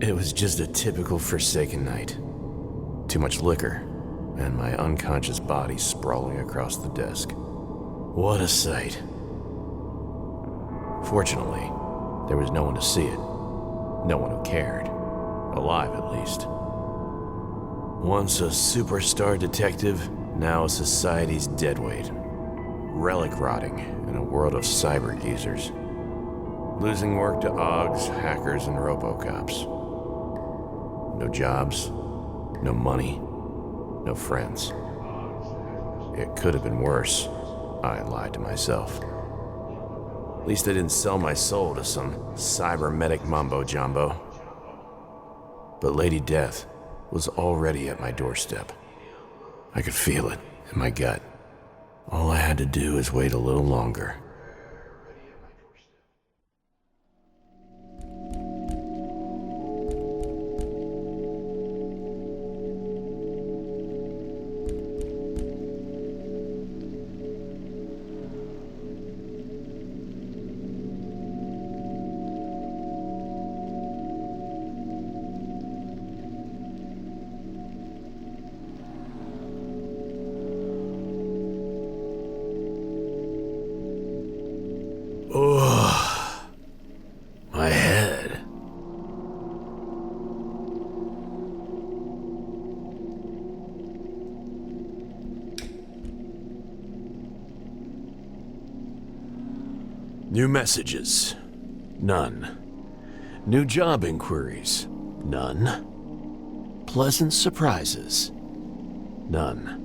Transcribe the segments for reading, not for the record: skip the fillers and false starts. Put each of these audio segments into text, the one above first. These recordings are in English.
It was just a typical Forsaken night. Too much liquor, and my unconscious body sprawling across the desk. What a sight. Fortunately, there was no one to see it. No one who cared. Alive, at least. Once a superstar detective, now a society's deadweight. Relic rotting in a world of cyber geezers. Losing work to AUGs, hackers, and robocops. No jobs, no money, no friends. It could have been worse, I lied to myself. At least I didn't sell my soul to some cybernetic mumbo-jumbo. But Lady Death was already at my doorstep. I could feel it in my gut. All I had to do is wait a little longer. Oh, my head. New messages. None. New job inquiries. None. Pleasant surprises. None.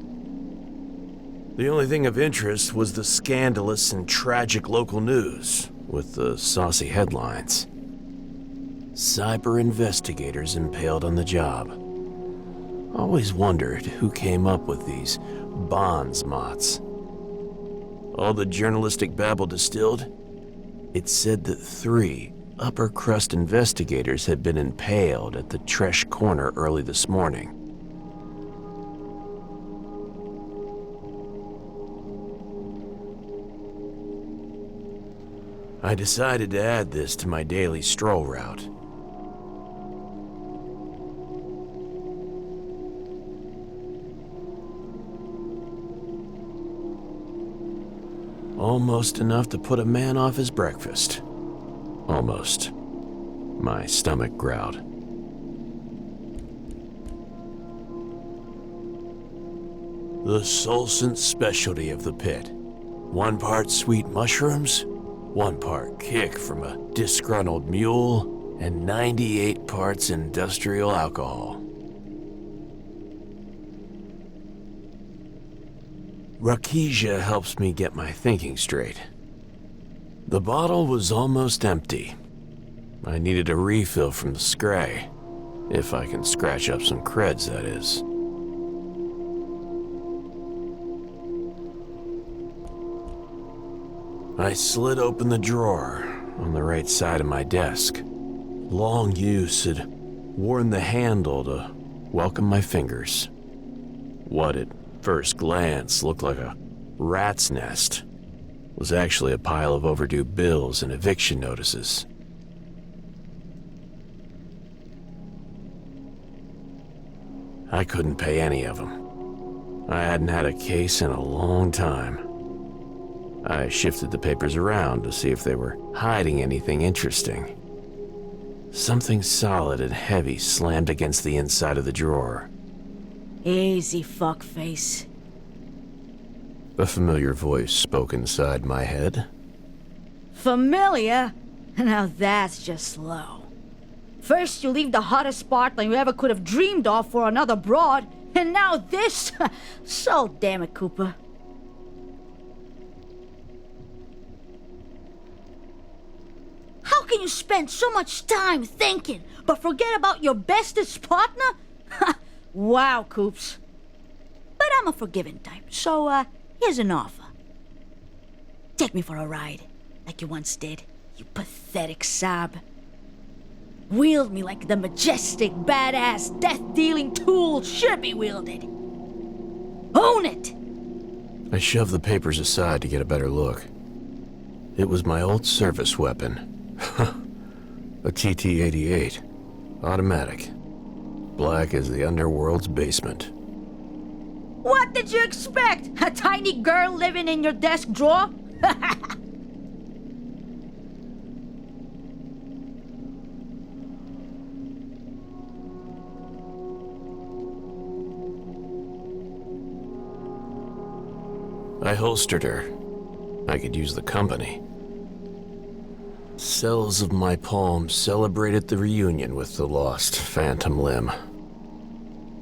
The only thing of interest was the scandalous and tragic local news, with the saucy headlines. Cyber investigators impaled on the job. Always wondered who came up with these bonds mots. All the journalistic babble distilled, it said that 3 upper-crust investigators had been impaled at the Tresh Corner early this morning. I decided to add this to my daily stroll route. Almost enough to put a man off his breakfast. Almost. My stomach growled. The Solcent specialty of the pit. 1 part sweet mushrooms, 1 part kick from a disgruntled mule, and 98 parts industrial alcohol. Rakesia helps me get my thinking straight. The bottle was almost empty. I needed a refill from the Scray, if I can scratch up some creds, that is. I slid open the drawer on the right side of my desk. Long use had worn the handle to welcome my fingers. What at first glance looked like a rat's nest was actually a pile of overdue bills and eviction notices. I couldn't pay any of them. I hadn't had a case in a long time. I shifted the papers around to see if they were hiding anything interesting. Something solid and heavy slammed against the inside of the drawer. Easy, fuckface. A familiar voice spoke inside my head. Familiar? Now that's just slow. First you leave the hottest Spartan you ever could have dreamed of for another broad, and now this? So damn it, Cooper. How can you spend so much time thinking, but forget about your bestest partner? Wow, Coops. But I'm a forgiving type, so here's an offer. Take me for a ride, like you once did. You pathetic sab. Wield me like the majestic, badass, death-dealing tool should be wielded. Own it! I shoved the papers aside to get a better look. It was my old service weapon. A TT-88. Automatic. Black as the underworld's basement. What did you expect? A tiny girl living in your desk drawer? I holstered her. I could use the company. Cells of my palm celebrated the reunion with the lost phantom limb.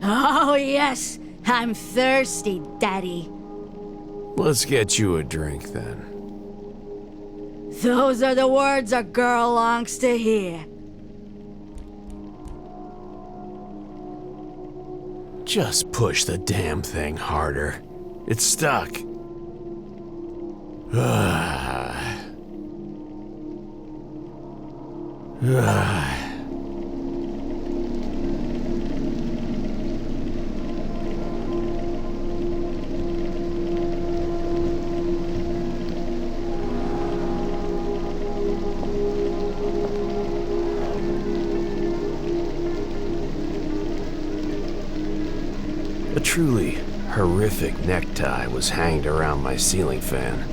Oh, yes. I'm thirsty, Daddy. Let's get you a drink, then. Those are the words a girl longs to hear. Just push the damn thing harder. It's stuck. A truly horrific necktie was hanged around my ceiling fan.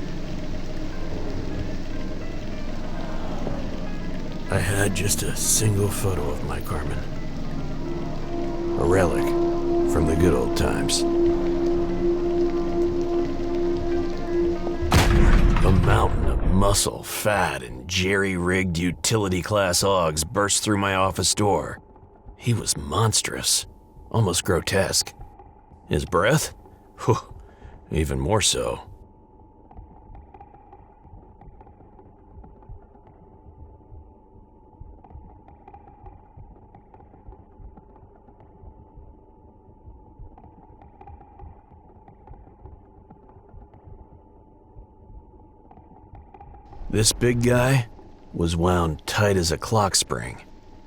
I had just a single photo of my Carmen. A relic from the good old times. A mountain of muscle, fat, and jerry-rigged utility-class Augs burst through my office door. He was monstrous, almost grotesque. His breath? Whew, even more so. This big guy was wound tight as a clock spring,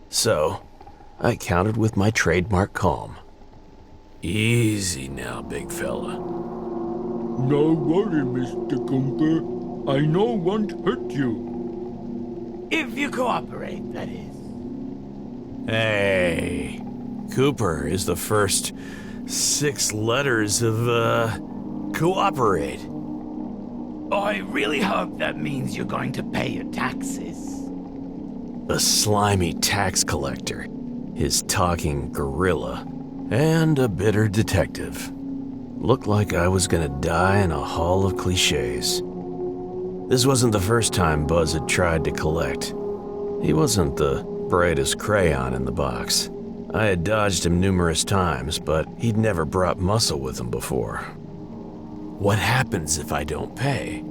so I countered with my trademark calm. Easy now, big fella. No worry, Mr. Cooper. I know won't hurt you. If you cooperate, that is. Hey, Cooper is the first 6 letters of, cooperate. I really hope that means you're going to pay your taxes. A slimy tax collector, his talking gorilla, and a bitter detective. Looked like I was gonna die in a hall of cliches. This wasn't the first time Buzz had tried to collect. He wasn't the brightest crayon in the box. I had dodged him numerous times, but he'd never brought muscle with him before. What happens if I don't pay?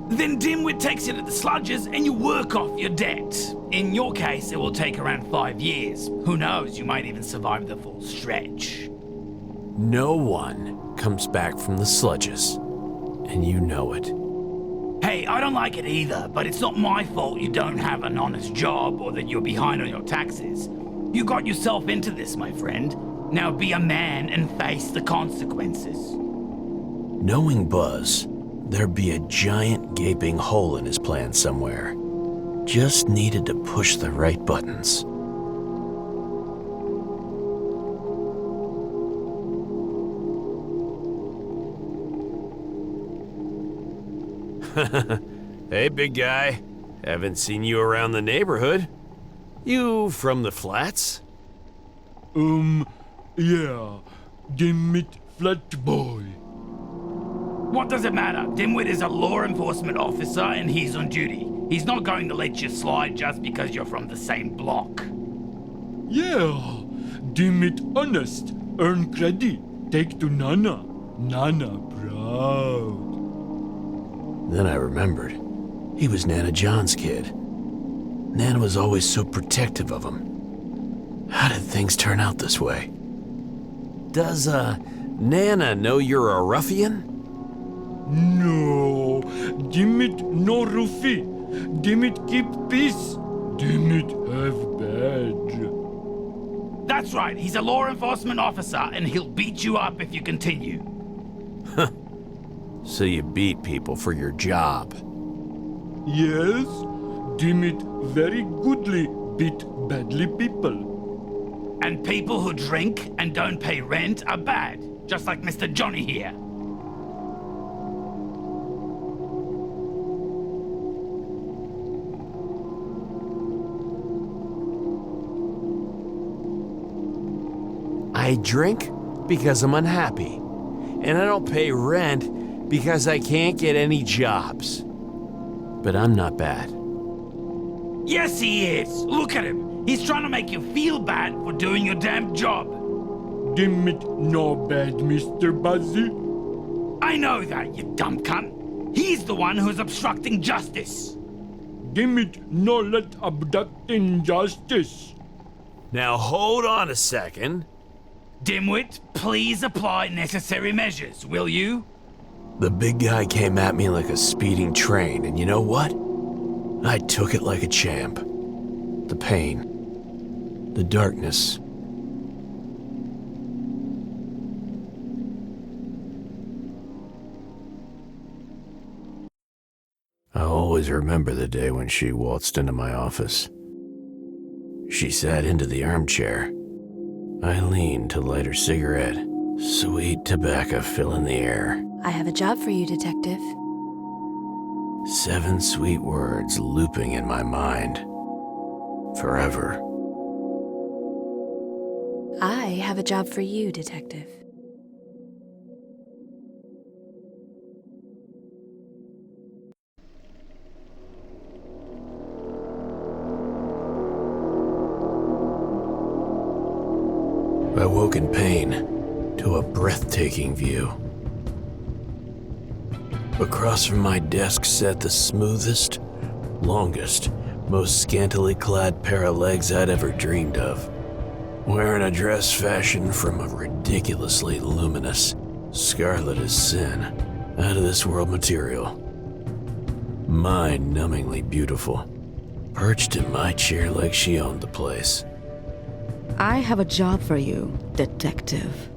Then Dimwit takes you to the sludges and you work off your debt. In your case, it will take around 5 years. Who knows, you might even survive the full stretch. No one comes back from the sludges, and you know it. Hey, I don't like it either, but it's not my fault you don't have an honest job or that you're behind on your taxes. You got yourself into this, my friend. Now be a man and face the consequences. Knowing Buzz, there'd be a giant gaping hole in his plan somewhere. Just needed to push the right buttons. Hey, big guy. Haven't seen you around the neighborhood. You from the flats? Yeah. Dimit Flat Boy. What does it matter? Dimwit is a law enforcement officer and he's on duty. He's not going to let you slide just because you're from the same block. Yeah. Dimit honest. Earn credit. Take to Nana. Nana proud. Then I remembered. He was Nana John's kid. Nana was always so protective of him. How did things turn out this way? Does, Nana know you're a ruffian? No. Dimit no Rufi. Damn it, keep peace. Damn it, have badge. That's right, he's a law enforcement officer, and he'll beat you up if you continue. So you beat people for your job. Yes, damn it, very goodly beat badly people. And people who drink and don't pay rent are bad, just like Mr. Johnny here. I drink because I'm unhappy. And I don't pay rent because I can't get any jobs. But I'm not bad. Yes, he is. Look at him. He's trying to make you feel bad for doing your damn job. Damn it, no bad, Mr. Buzzy. I know that, you dumb cunt. He's the one who's obstructing justice. Damn it, no let abducting justice. Now hold on a second. Dimwit, please apply necessary measures, will you? The big guy came at me like a speeding train, and you know what? I took it like a champ. The pain. The darkness. I'll always remember the day when she waltzed into my office. She sat into the armchair. I leaned to light her cigarette. Sweet tobacco filling the air. I have a job for you, Detective. 7 sweet words looping in my mind. Forever. I have a job for you, Detective. I woke in pain to a breathtaking view. Across from my desk sat the smoothest, longest, most scantily clad pair of legs I'd ever dreamed of. Wearing a dress fashioned from a ridiculously luminous, scarlet as sin, out of this world material. Mind-numbingly beautiful, perched in my chair like she owned the place. I have a job for you, Detective.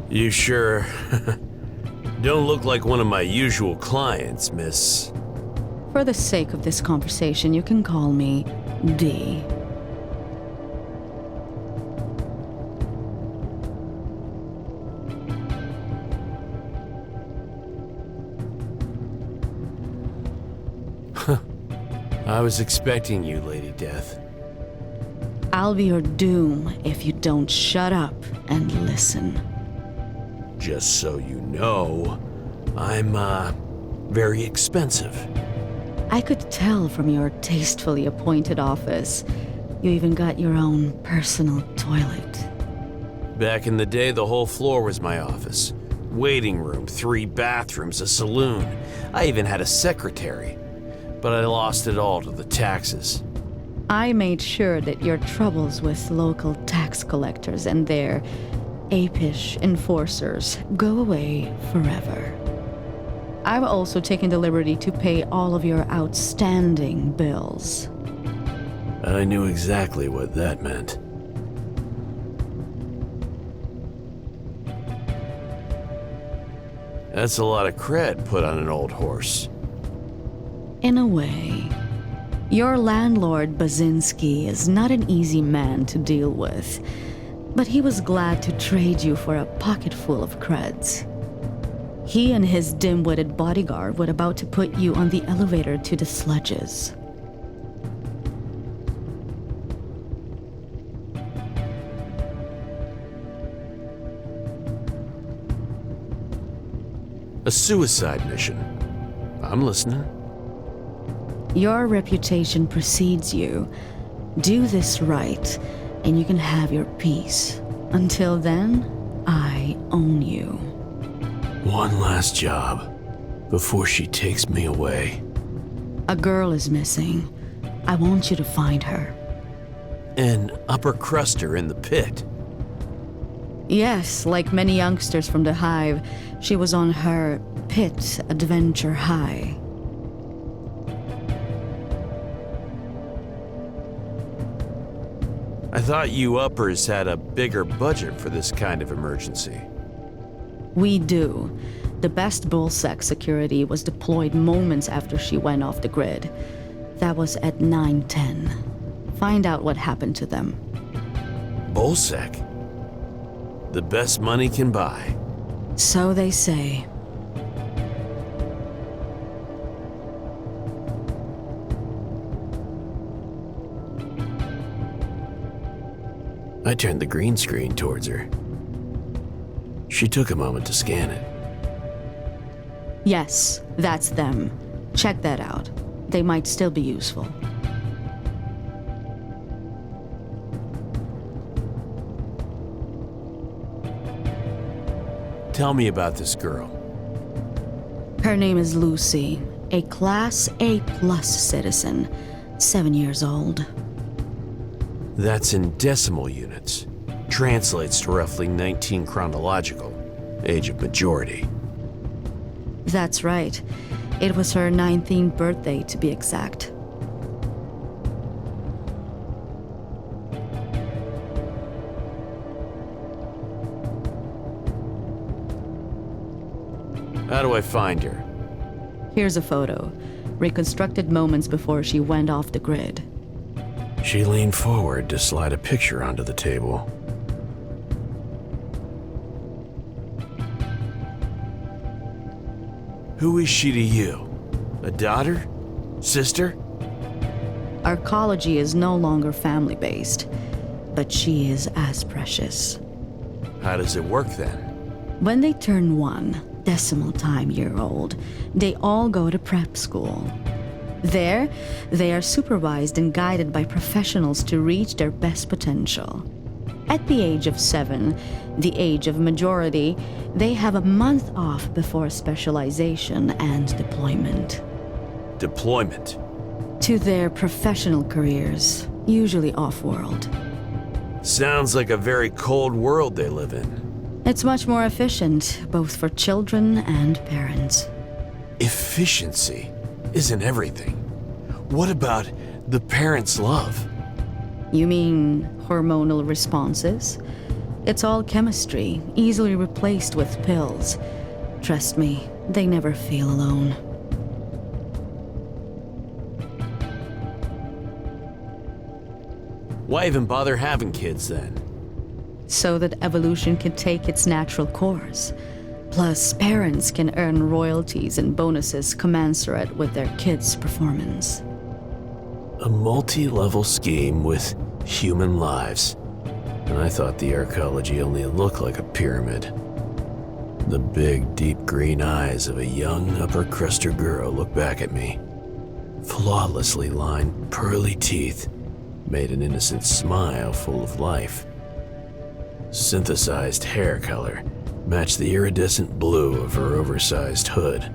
You sure don't look like one of my usual clients, miss. For the sake of this conversation, you can call me D. I was expecting you, Lady Death. I'll be your doom if you don't shut up and listen. Just so you know, I'm, very expensive. I could tell from your tastefully appointed office. You even got your own personal toilet. Back in the day, the whole floor was my office. Waiting room, 3 bathrooms, a saloon. I even had a secretary. But I lost it all to the taxes. I made sure that your troubles with local tax collectors and their apish enforcers go away forever. I've also taken the liberty to pay all of your outstanding bills. I knew exactly what that meant. That's a lot of cred put on an old horse. In a way, your landlord Basinski is not an easy man to deal with, but he was glad to trade you for a pocketful of creds. He and his dim-witted bodyguard were about to put you on the elevator to the sludges. A suicide mission. I'm listening. Your reputation precedes you. Do this right, and you can have your peace. Until then, I own you. One last job before she takes me away. A girl is missing. I want you to find her. An upper cruster in the pit. Yes, like many youngsters from the Hive, she was on her pit adventure high. I thought you uppers had a bigger budget for this kind of emergency. We do. The best bullsec security was deployed moments after she went off the grid. That was at 9:10. Find out what happened to them. Bullsec? The best money can buy. So they say. I turned the green screen towards her. She took a moment to scan it. Yes, that's them. Check that out. They might still be useful. Tell me about this girl. Her name is Lucy, a Class A+ citizen, 7 years old. That's in decimal units. Translates to roughly 19 chronological, age of majority. That's right. It was her 19th birthday, to be exact. How do I find her? Here's a photo, reconstructed moments before she went off the grid. She leaned forward to slide a picture onto the table. Who is she to you? A daughter? Sister? Arcology is no longer family-based, but she is as precious. How does it work then? When they turn 1 decimal time year old, they all go to prep school. There, they are supervised and guided by professionals to reach their best potential. At the age of 7, the age of majority, they have a month off before specialization and deployment. Deployment. To their professional careers, usually off-world. Sounds like a very cold world they live in. It's much more efficient, both for children and parents. Efficiency isn't everything. What about the parents' love? You mean hormonal responses? It's all chemistry, easily replaced with pills. Trust me, they never feel alone. Why even bother having kids then? So that evolution can take its natural course. Plus, parents can earn royalties and bonuses commensurate with their kids' performance. A multi-level scheme with human lives. And I thought the arcology only looked like a pyramid. The big, deep green eyes of a young upper cruster girl looked back at me. Flawlessly lined, pearly teeth made an innocent smile full of life. Synthesized hair color matched the iridescent blue of her oversized hood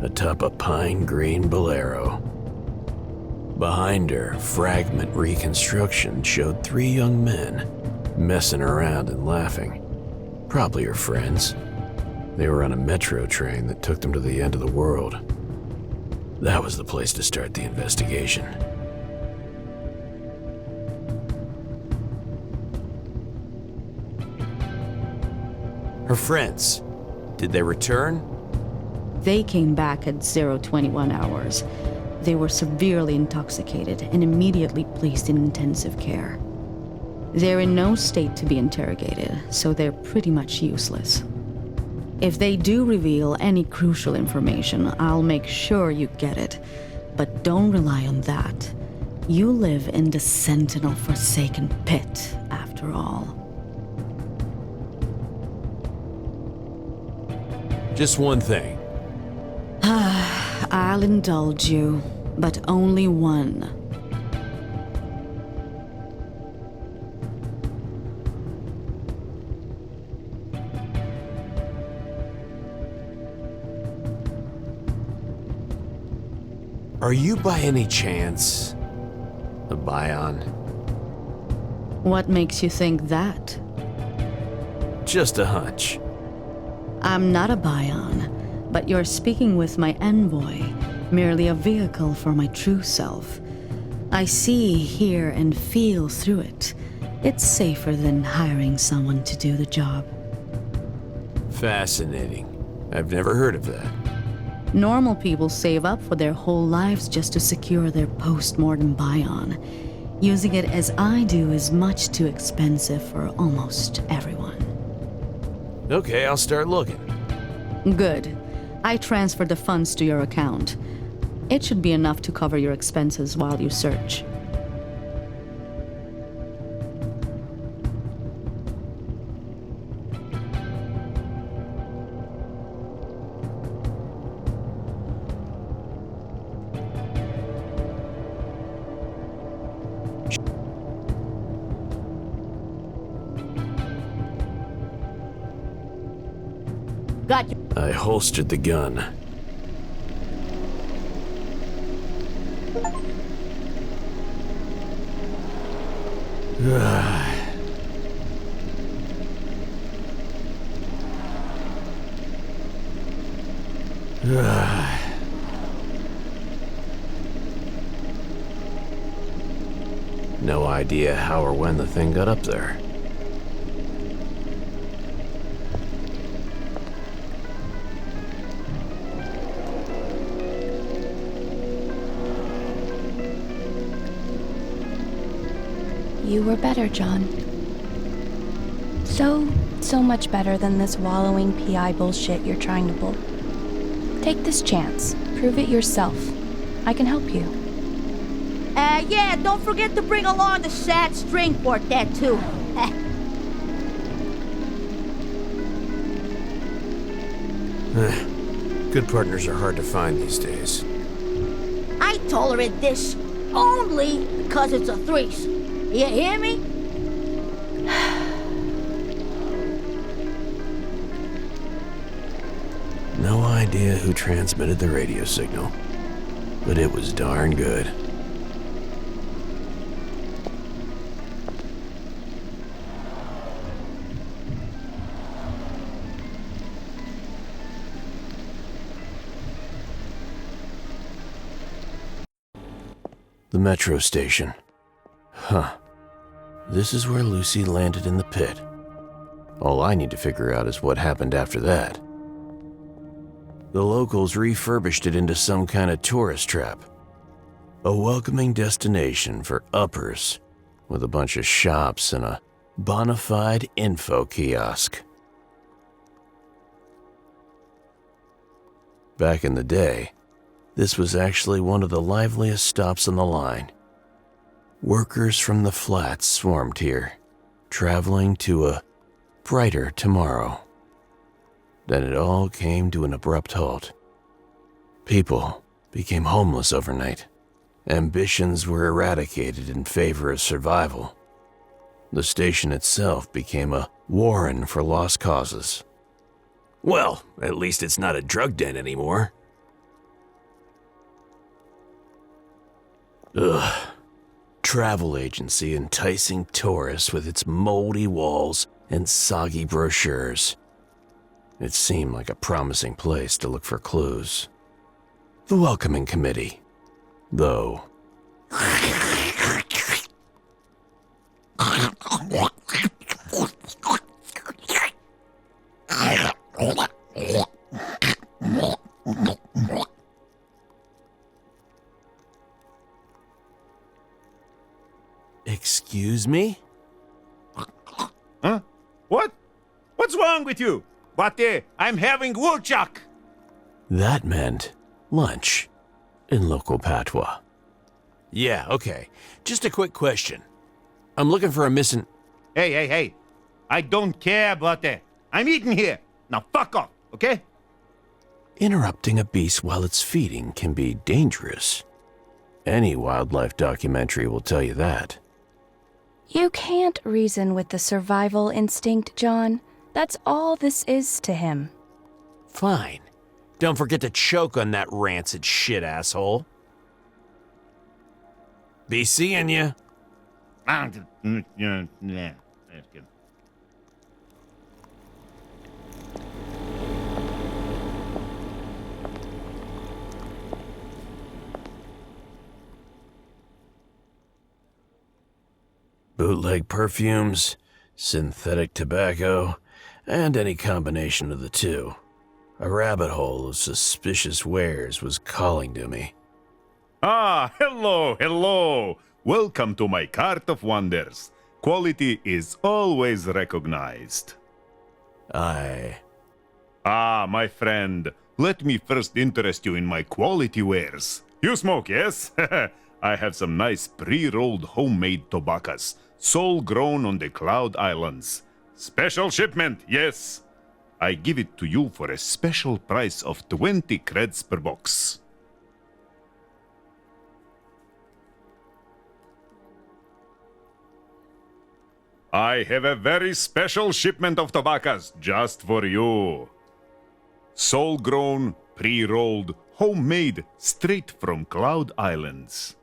atop a pine green bolero. Behind her, fragment reconstruction showed 3 young men messing around and laughing. Probably her friends. They were on a metro train that took them to the end of the world. That was the place to start the investigation. Her friends, did they return? They came back at 021 hours. They were severely intoxicated and immediately placed in intensive care. They're in no state to be interrogated, so they're pretty much useless. If they do reveal any crucial information, I'll make sure you get it. But don't rely on that. You live in the Sentinel-forsaken pit, after all. Just one thing. I'll indulge you, but only one. Are you by any chance a Bion? What makes you think that? Just a hunch. I'm not a Bion, but you're speaking with my envoy, merely a vehicle for my true self. I see, hear, and feel through it. It's safer than hiring someone to do the job. Fascinating. I've never heard of that. Normal people save up for their whole lives just to secure their post-mortem Bion. Using it as I do is much too expensive for almost everyone. Okay, I'll start looking. Good. I transferred the funds to your account. It should be enough to cover your expenses while you search. Got you. I holstered the gun. No idea how or when the thing got up there. You were better, John. So much better than this wallowing PI bullshit you're trying to pull. Take this chance. Prove it yourself. I can help you. Yeah, don't forget to bring along the sad string quartet, too. Good partners are hard to find these days. I tolerate this only because it's a threesome. You hear me? No idea who transmitted the radio signal, but it was darn good. The metro station. Huh. This is where Lucy landed in the pit. All I need to figure out is what happened after that. The locals refurbished it into some kind of tourist trap. A welcoming destination for uppers, with a bunch of shops and a bona fide info kiosk. Back in the day, this was actually one of the liveliest stops on the line. Workers from the flats swarmed here, traveling to a brighter tomorrow. Then it all came to an abrupt halt. People became homeless overnight. Ambitions were eradicated in favor of survival. The station itself became a warren for lost causes. Well, at least it's not a drug den anymore. Ugh. Travel agency enticing tourists with its moldy walls and soggy brochures. It seemed like a promising place to look for clues. The welcoming committee, though. Excuse me? Huh? What? What's wrong with you? But I'm having woolchuck. That meant lunch in local patois. Yeah, okay. Just a quick question. I'm looking for a missing... Hey. I don't care about that. I'm eating here. Now fuck off, okay? Interrupting a beast while it's feeding can be dangerous. Any wildlife documentary will tell you that. You can't reason with the survival instinct, John. That's all this is to him. Fine. Don't forget to choke on that rancid shit, asshole. Be seeing ya. Yeah. Bootleg perfumes, synthetic tobacco, and any combination of the two. A rabbit hole of suspicious wares was calling to me. Ah, hello. Welcome to my cart of wonders. Quality is always recognized. Aye. Ah, my friend, let me first interest you in my quality wares. You smoke, yes? I have some nice pre-rolled homemade tobaccos, soul grown on the Cloud Islands. Special shipment, yes. I give it to you for a special price of 20 creds per box. I have a very special shipment of tobaccos just for you. Soul grown, pre-rolled, homemade, straight from Cloud Islands.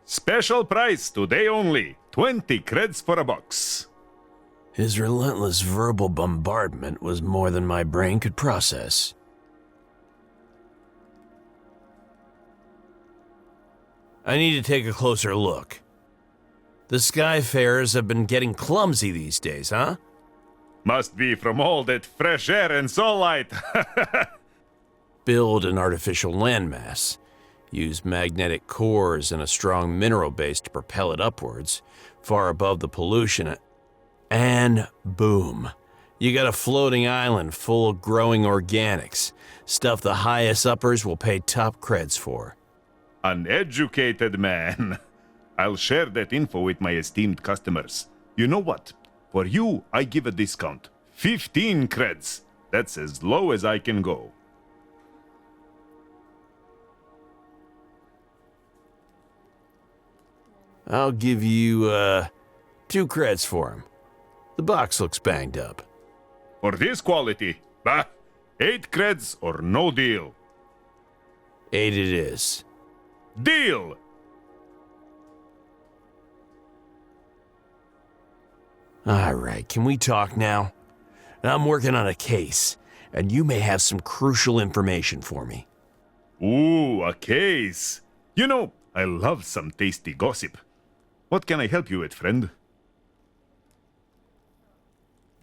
Special price today only, 20 creds for a box. His relentless verbal bombardment was more than my brain could process. I need to take a closer look. The Skyfarers have been getting clumsy these days, huh? Must be from all that fresh air and sunlight. Build an artificial landmass. Use magnetic cores and a strong mineral base to propel it upwards, far above the pollution. And boom. You got a floating island full of growing organics. Stuff the highest uppers will pay top creds for. An educated man. I'll share that info with my esteemed customers. You know what? For you, I give a discount. 15 creds. That's as low as I can go. I'll give you, 2 creds for him. The box looks banged up. For this quality, 8 creds or no deal. 8 it is. Deal! Alright, can we talk now? I'm working on a case, and you may have some crucial information for me. Ooh, a case. You know, I love some tasty gossip. What can I help you with, friend?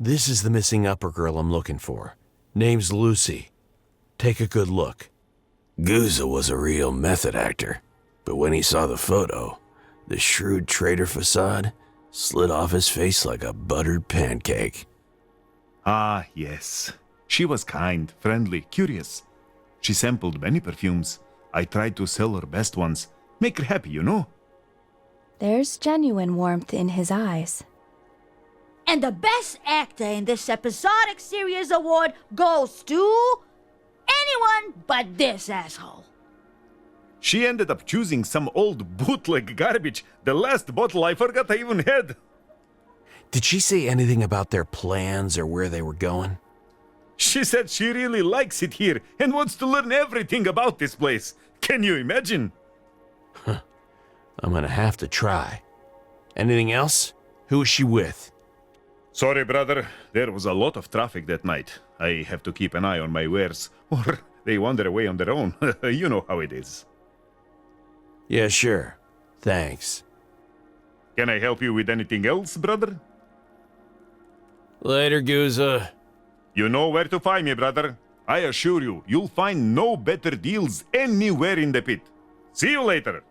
This is the missing upper girl I'm looking for. Name's Lucy. Take a good look. Gouza was a real method actor, but when he saw the photo, the shrewd traitor facade slid off his face like a buttered pancake. Ah, yes. She was kind, friendly, curious. She sampled many perfumes. I tried to sell her best ones. Make her happy, you know? There's genuine warmth in his eyes. And the best actor in this episodic series award goes to anyone but this asshole. She ended up choosing some old bootleg garbage. The last bottle I forgot I even had. Did she say anything about their plans or where they were going? She said she really likes it here and wants to learn everything about this place. Can you imagine? I'm gonna have to try. Anything else? Who is she with? Sorry, brother. There was a lot of traffic that night. I have to keep an eye on my wares, or they wander away on their own. You know how it is. Yeah, sure. Thanks. Can I help you with anything else, brother? Later, Gouza. You know where to find me, brother. I assure you, you'll find no better deals anywhere in the pit. See you later.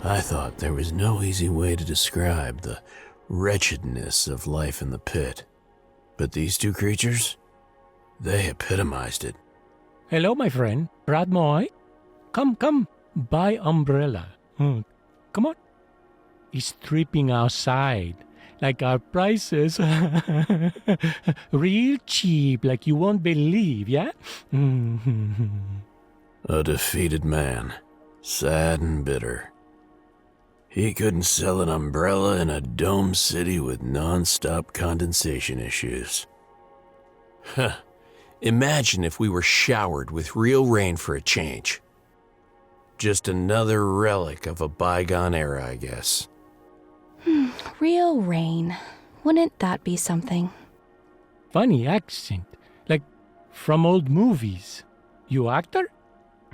I thought there was no easy way to describe the wretchedness of life in the pit. But these two creatures, they epitomized it. Hello, my friend. Radmoy. Come. Buy umbrella. Come on. It's tripping outside. Like our prices. Real cheap, like you won't believe, yeah? A defeated man, sad and bitter. He couldn't sell an umbrella in a dome city with non-stop condensation issues. Huh. Imagine if we were showered with real rain for a change. Just another relic of a bygone era, I guess. Real rain. Wouldn't that be something? Funny accent, like from old movies. You actor?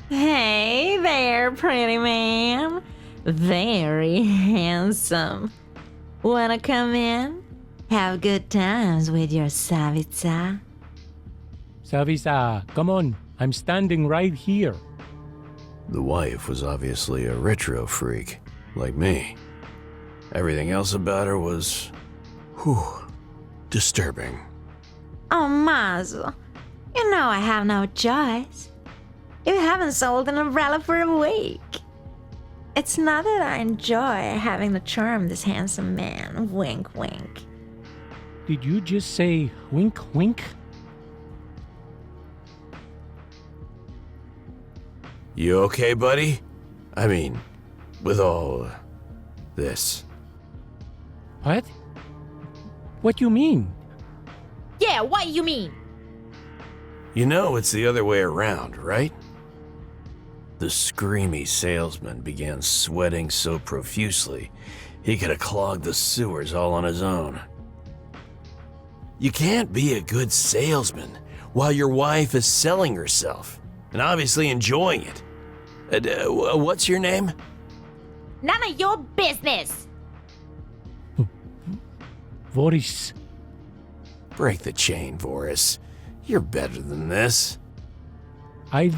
Hey there, pretty man. Very handsome. Wanna come in? Have good times with your Savica? Savisa, come on. I'm standing right here. The wife was obviously a retro freak, like me. Everything else about her was, disturbing. Oh, Mazel. You know I have no choice. You haven't sold an umbrella for a week. It's not that I enjoy having to charm this handsome man. Wink, wink. Did you just say wink, wink? You okay, buddy? I mean, with all this. What? What you mean? Yeah, what you mean? You know it's the other way around, right? The screamy salesman began sweating so profusely, he could have clogged the sewers all on his own. You can't be a good salesman while your wife is selling herself, and obviously enjoying it. What's your name? None of your business. Boris. Break the chain, Voris. You're better than this. Don't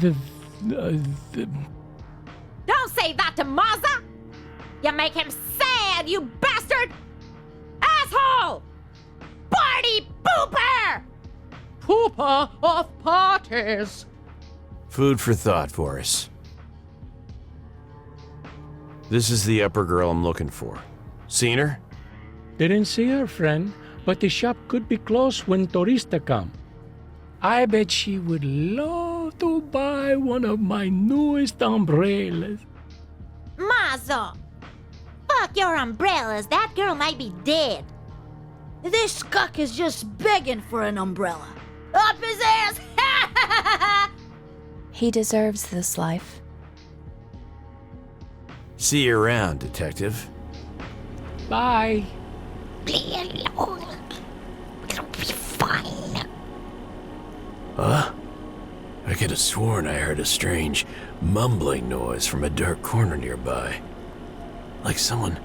say that to Maza! You make him sad, you bastard! Asshole! Party pooper! Pooper of parties. Food for thought, Voris. This is the upper girl I'm looking for. Seen her? Didn't see her, friend, but the shop could be closed when tourista come. I bet she would love to buy one of my newest umbrellas. Mazo! Fuck your umbrellas, that girl might be dead. This scuck is just begging for an umbrella. Up his ass! He deserves this life. See you around, detective. Bye. Leave alone. It'll be fine. Huh? I could have sworn I heard a strange mumbling noise from a dark corner nearby. Like someone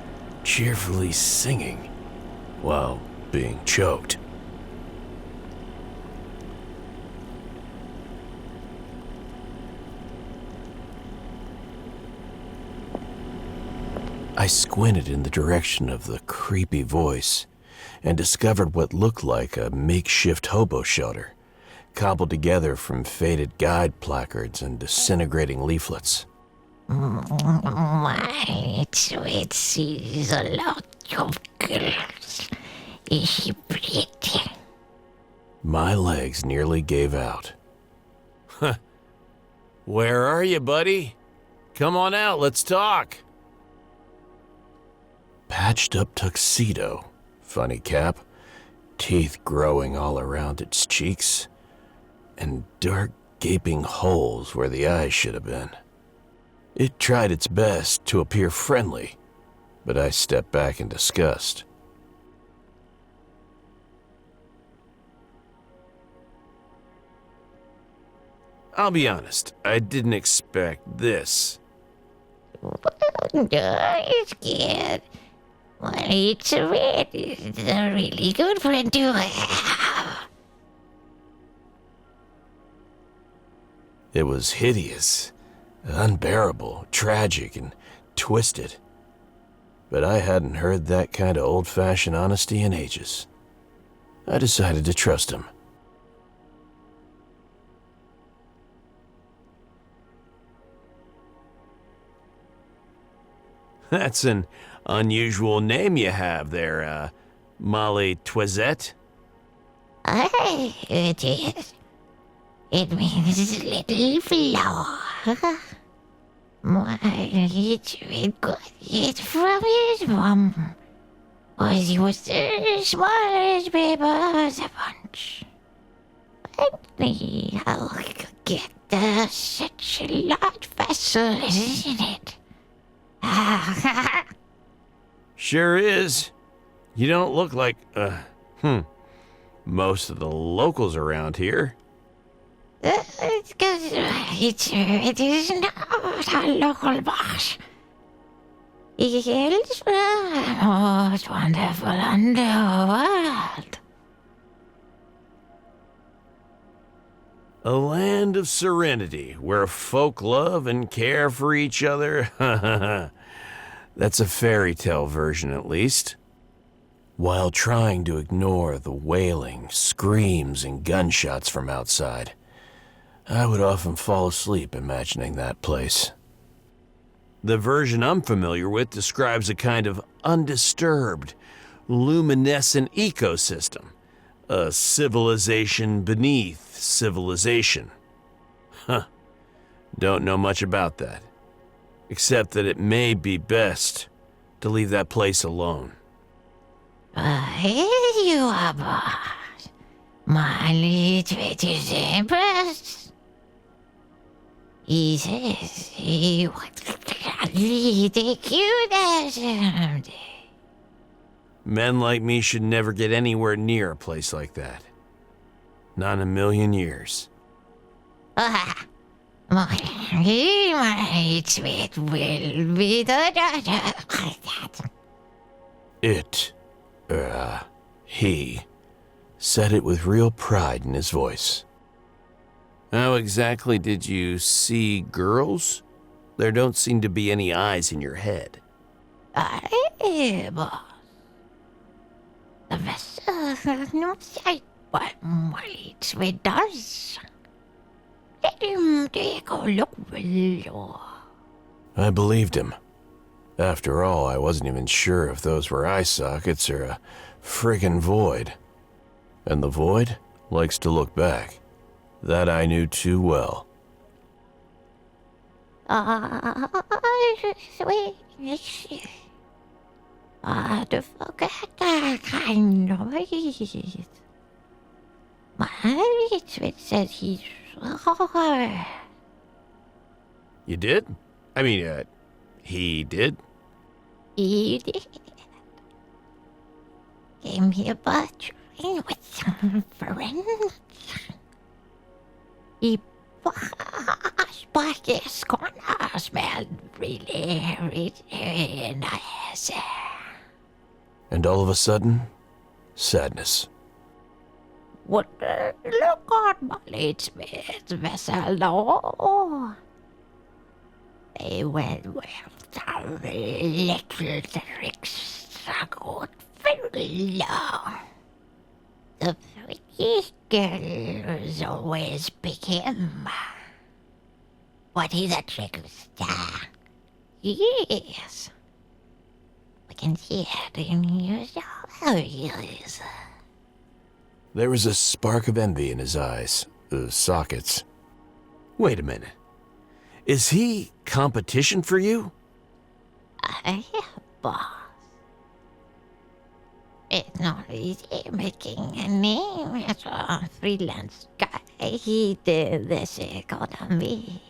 cheerfully singing while being choked. I squinted in the direction of the creepy voice and discovered what looked like a makeshift hobo shelter, cobbled together from faded guide placards and disintegrating leaflets. My sweet sees a lot of girls. Is she pretty? My legs nearly gave out. Where are you, buddy? Come on out, let's talk. Patched up tuxedo, funny cap, teeth growing all around its cheeks, and dark gaping holes where the eyes should have been. It tried its best to appear friendly, but I stepped back in disgust. I'll be honest, I didn't expect this. It's good. Well, it's a really good friend to have. It was hideous, unbearable, tragic, and twisted. But I hadn't heard that kind of old-fashioned honesty in ages. I decided to trust him. That's an unusual name you have there, Molly Twisette. It is. It means little flower. It's good. It's from his mom. Was he was the smartest paper as a bunch. Apparently, I'll get such a large vessel, isn't it? Sure is. You don't look like, most of the locals around here. It's 'cause it is not a local boss. He hails from the most wonderful underworld. A land of serenity where folk love and care for each other. That's a fairy tale version, at least. While trying to ignore the wailing, screams, and gunshots from outside, I would often fall asleep imagining that place. The version I'm familiar with describes a kind of undisturbed, luminescent ecosystem. A civilization beneath civilization. Don't know much about that. Except that it may be best to leave that place alone. Here you are, boss. My little is impressed. He says he wants to take you there someday. Men like me should never get anywhere near a place like that. Not in a million years. My sweet will be the daughter. He said it with real pride in his voice. How exactly did you see girls? There don't seem to be any eyes in your head. Boss. The vessel has no sight but white with does. Let him take a look below. I believed him. After all, I wasn't even sure if those were eye sockets or a friggin' void. And the void likes to look back. That I knew too well. Sweet. To forget that kind of it. My sweet said he saw. You did? I mean, he did? He did. Came here by train with some friends. He passed by this corner, smelled really nice. And all of a sudden, sadness. Would look on my Smith's vessel, though. They went with the little tricks struggled very long. The pretty girls always pick him. But he's a trickster. Yes. We can see it in his eyes. There was a spark of envy in his eyes, the sockets. Wait a minute. Is he competition for you? Boss. It's not easy making a name as a freelance guy. He did this economy.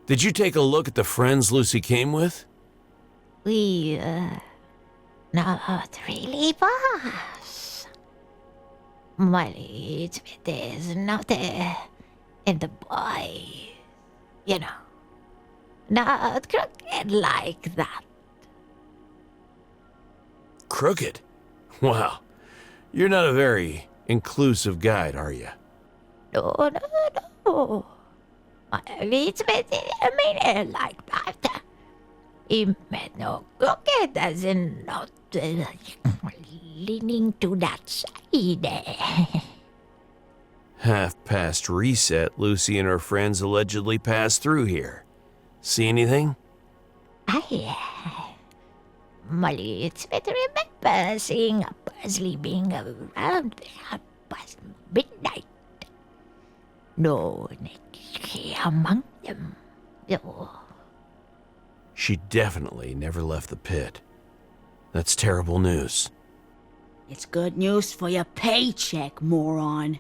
Did you take a look at the friends Lucy came with? We, not really, boss. Money, there's not in the boy. You know, not crooked like that. Crooked? Wow. You're not a very inclusive guide, are you? No. It's I mean it like that. He meant no crooked as in not leaning to that side. Half past reset, Lucy and her friends allegedly passed through here. See anything? Molly, it's better seeing a Buzzley being around there past midnight. No Nick among them. Oh. She definitely never left the pit. That's terrible news. It's good news for your paycheck, moron.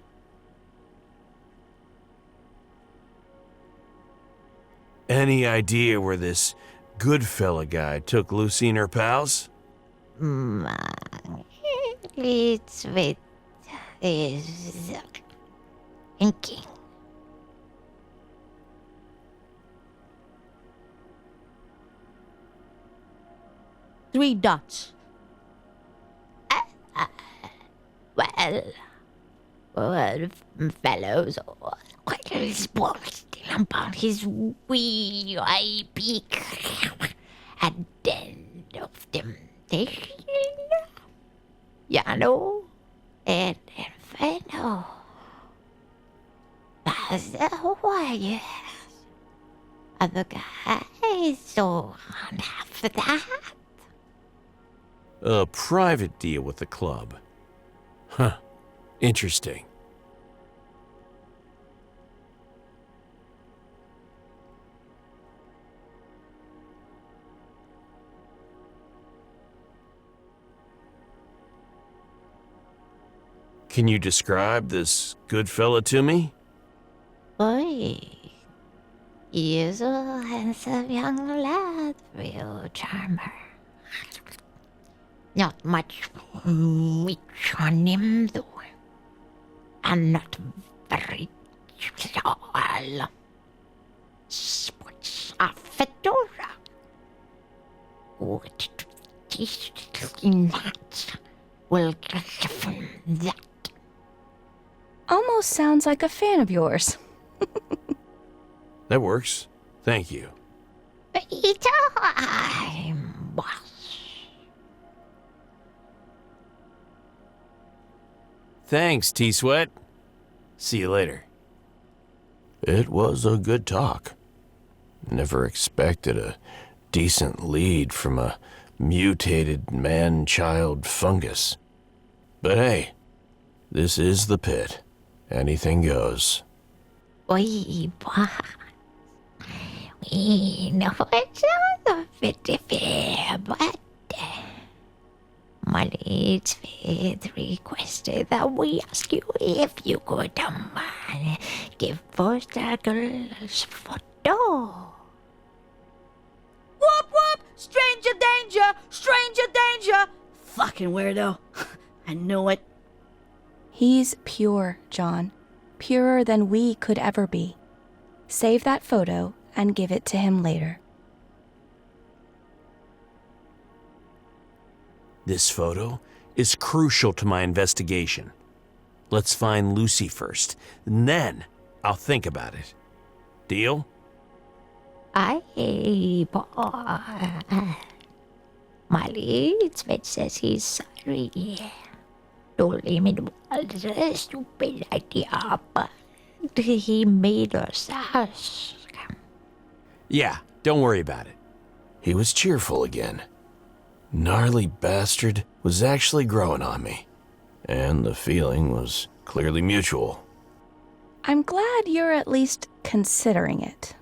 Any idea where this good fella guy took Lucy and her pals? It's with is thinking. Three dots. Well, fellows, quite spoiled about his wee eye beak at the end of temptation. You know, and inferno. That's why, yes. Other guys so after that. A private deal with the club. Huh. Interesting. Can you describe this good fella to me? Boy, he is a handsome young lad, real charmer. Not much meat on him, though. And not very tall. Sports a fedora. What that will get from that. Almost sounds like a fan of yours. That works. Thank you. Time, boss. Thanks, T-Sweat. See you later. It was a good talk. Never expected a decent lead from a mutated man-child fungus. But hey, this is the pit. Anything goes. We know it's not a bit fair, but my leads faith requested that we ask you if you could give first a girl's photo. Whoop whoop! Stranger danger! Stranger danger! Fucking weirdo. I knew it. He's pure, John. Purer than we could ever be. Save that photo and give it to him later. This photo is crucial to my investigation. Let's find Lucy first, and then I'll think about it. Deal? Aye, boy. My leadsman says he's sorry. Told him it was a stupid idea, but he made us ask. Yeah, don't worry about it. He was cheerful again. Gnarly bastard was actually growing on me, and the feeling was clearly mutual. I'm glad you're at least considering it.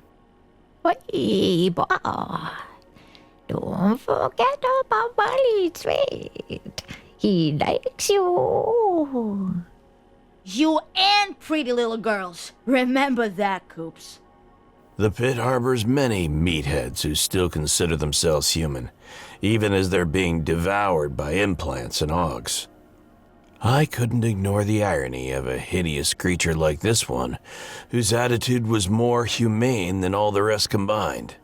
Hey, boy. Don't forget about my leadsman. He likes you. You and pretty little girls. Remember that, Coops. The pit harbors many meatheads who still consider themselves human, even as they're being devoured by implants and augs. I couldn't ignore the irony of a hideous creature like this one, whose attitude was more humane than all the rest combined.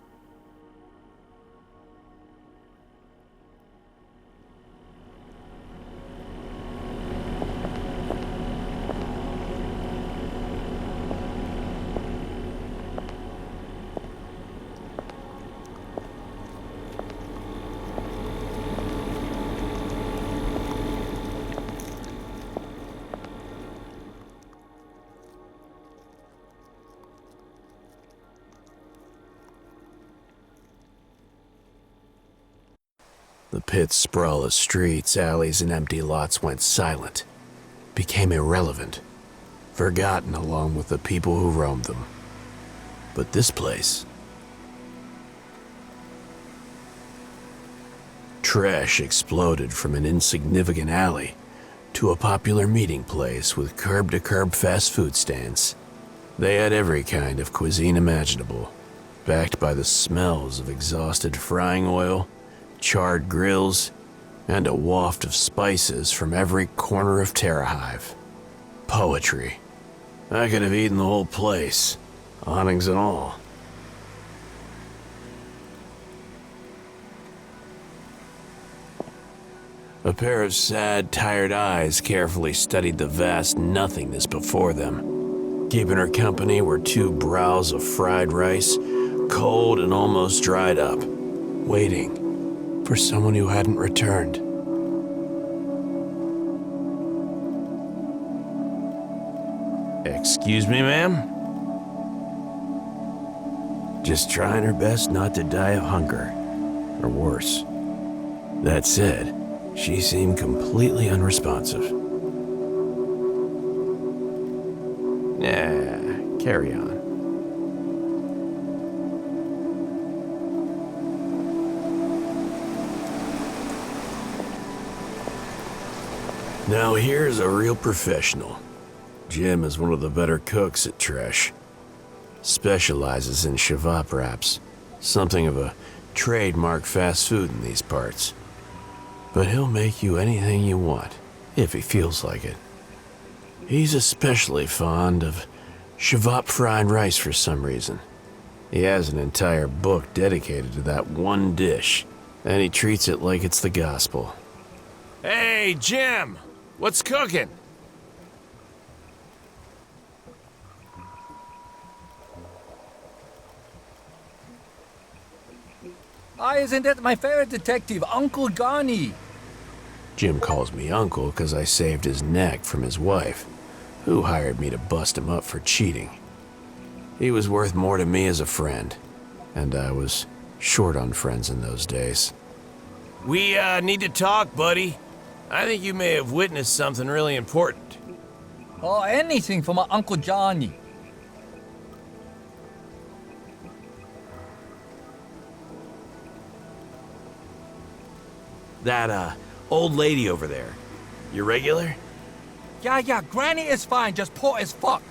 The pit's sprawl of streets, alleys, and empty lots went silent, became irrelevant, forgotten along with the people who roamed them. But this place... Trash exploded from an insignificant alley to a popular meeting place with curb-to-curb fast food stands. They had every kind of cuisine imaginable, backed by the smells of exhausted frying oil, charred grills, and a waft of spices from every corner of Terra Hive. Poetry. I could have eaten the whole place, awnings and all. A pair of sad, tired eyes carefully studied the vast nothingness before them. Keeping her company were two brows of fried rice, cold and almost dried up, waiting for someone who hadn't returned. Excuse me, ma'am? Just trying her best not to die of hunger, or worse. That said, she seemed completely unresponsive. Nah, carry on. Now here's a real professional. Jim is one of the better cooks at Trash. Specializes in shavap wraps, something of a trademark fast food in these parts. But he'll make you anything you want, if he feels like it. He's especially fond of shavap fried rice for some reason. He has an entire book dedicated to that one dish, and he treats it like it's the gospel. Hey, Jim! What's cooking? Isn't that my favorite detective, Uncle Johnny? Jim calls me uncle because I saved his neck from his wife, who hired me to bust him up for cheating. He was worth more to me as a friend, and I was short on friends in those days. We, need to talk, buddy. I think you may have witnessed something really important. Oh, anything for my Uncle Johnny. That, old lady over there. You regular? Yeah, Granny is fine, just poor as fuck.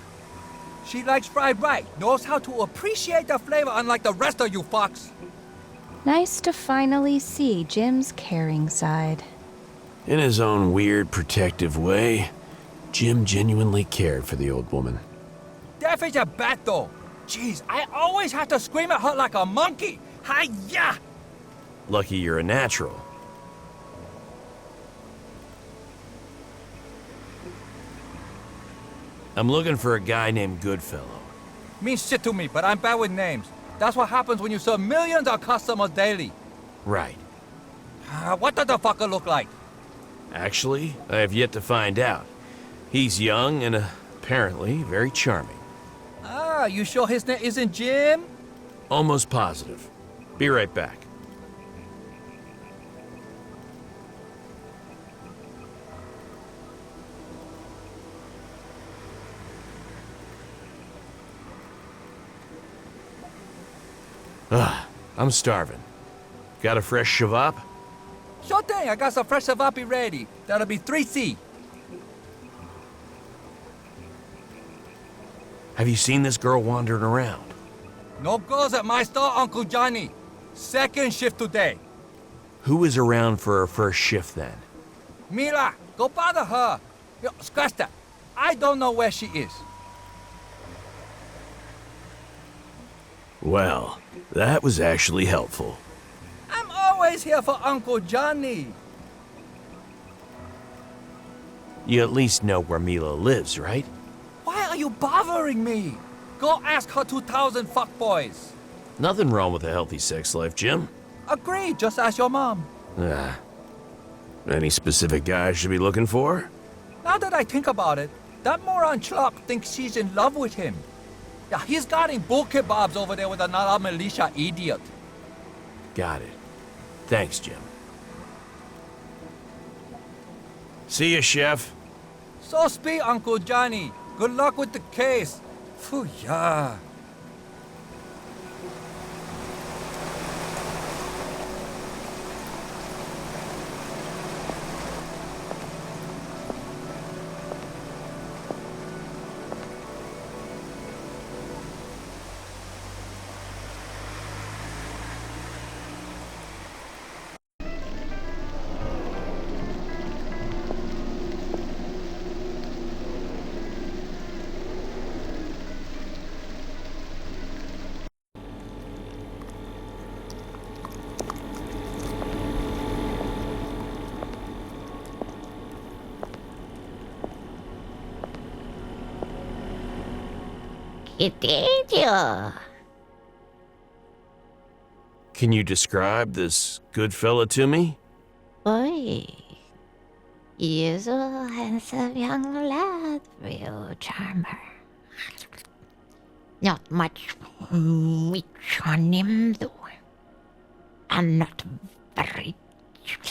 She likes fried rice, knows how to appreciate the flavor unlike the rest of you fucks. Nice to finally see Jim's caring side. In his own weird, protective way, Jim genuinely cared for the old woman. That is a bat though. Jeez, I always have to scream at her like a monkey. Hi-ya! Lucky you're a natural. I'm looking for a guy named Goodfellow. Means shit to me, but I'm bad with names. That's what happens when you serve millions of customers daily. Right. What does the fucker look like? Actually, I have yet to find out. He's young and apparently very charming. You sure his name isn't Jim? Almost positive. Be right back. I'm starving. Got a fresh shavap? Sure thing, I got some fresh savapi ready. That'll be 3C. Have you seen this girl wandering around? No girls at my store, Uncle Johnny. Second shift today. Who is around for her first shift then? Mila, go bother her. Yo, scratch that. I don't know where she is. Well, that was actually helpful. I'm always here for Uncle Johnny. You at least know where Mila lives, right? Why are you bothering me? Go ask her 2,000 fuckboys. Nothing wrong with a healthy sex life, Jim. Agreed, just ask your mom. Any specific guy I should be looking for? Now that I think about it, that moron Chuck thinks she's in love with him. Yeah, he's guarding bull kebabs over there with another militia idiot. Got it. Thanks, Jim. See ya, Chef. So speak, Uncle Johnny. Good luck with the case. Phew, yeah. Can you describe this good fella to me? Boy, he is a handsome young lad, real charmer. Not much witch on him, though. And not very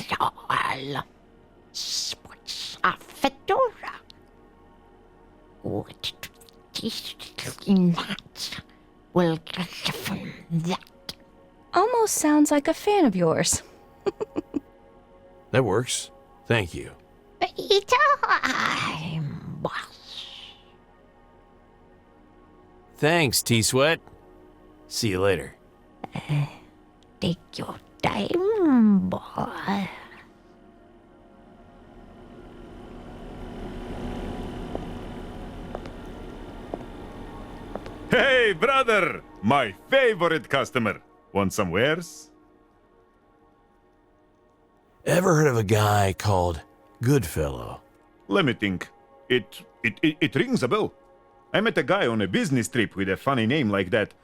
tall. Sports a fedora. What in that will get from that. Almost sounds like a fan of yours. That works. Thank you. Time, boss. Thanks, T-Sweat. See you later. Take your time, boy. Hey, brother! My favorite customer. Want some wares? Ever heard of a guy called Goodfellow? Let me think. It rings a bell. I met a guy on a business trip with a funny name like that.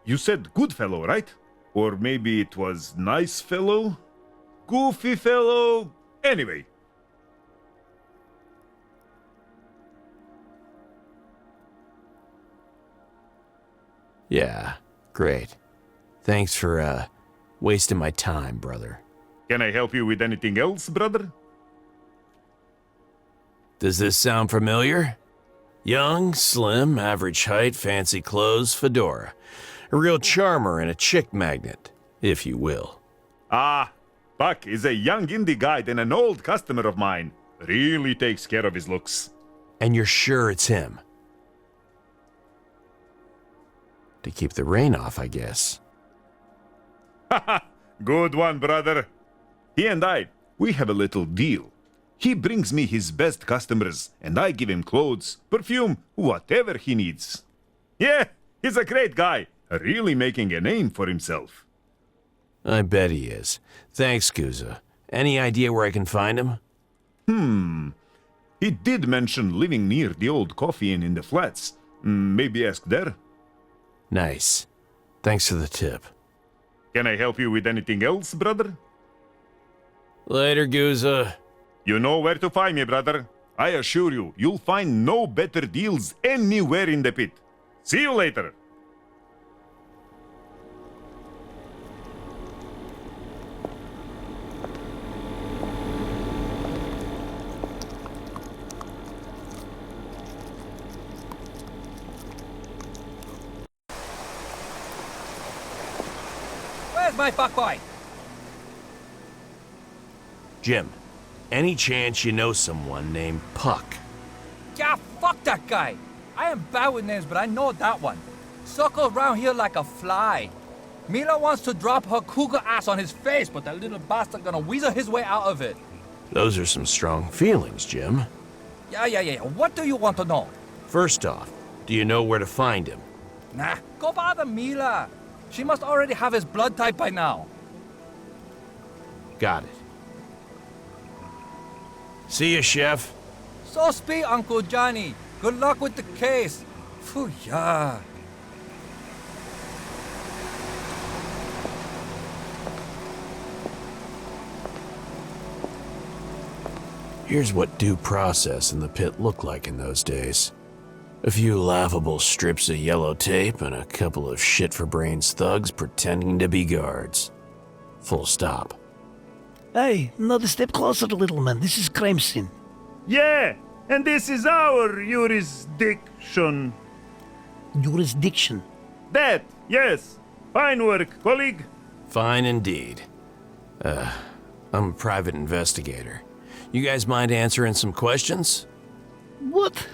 You said Goodfellow, right? Or maybe it was Nice Fellow? Goofy Fellow? Anyway. Yeah, great. Thanks for, wasting my time, brother. Can I help you with anything else, brother? Does this sound familiar? Young, slim, average height, fancy clothes, fedora. A real charmer and a chick magnet, if you will. Ah, Buck is a young indie guy and an old customer of mine. Really takes care of his looks. And you're sure it's him? To keep the rain off, I guess. Haha, good one, brother. He and I, we have a little deal. He brings me his best customers, and I give him clothes, perfume, whatever he needs. Yeah, he's a great guy, really making a name for himself. I bet he is. Thanks, Guza. Any idea where I can find him? He did mention living near the old coffee inn in the flats. Maybe ask there. Nice. Thanks for the tip. Can I help you with anything else, brother? Later, Guza. You know where to find me, brother. I assure you, you'll find no better deals anywhere in the pit. See you later. Where's my fuckboy? Jim, any chance you know someone named Puck? Yeah, fuck that guy. I am bad with names, but I know that one. Circles around here like a fly. Mila wants to drop her cougar ass on his face, but that little bastard gonna weasel his way out of it. Those are some strong feelings, Jim. Yeah. What do you want to know? First off, do you know where to find him? Nah, go bother Mila. She must already have his blood type by now. Got it. See ya, Chef. So speak, Uncle Johnny. Good luck with the case. Phew, yeah. Here's what due process in the pit looked like in those days. A few laughable strips of yellow tape and a couple of shit-for-brains thugs pretending to be guards. Full stop. Hey, another step closer, little man. This is crime scene. Yeah, and this is our jurisdiction. Jurisdiction. That, yes. Fine work, colleague. Fine indeed. I'm a private investigator. You guys mind answering some questions? What?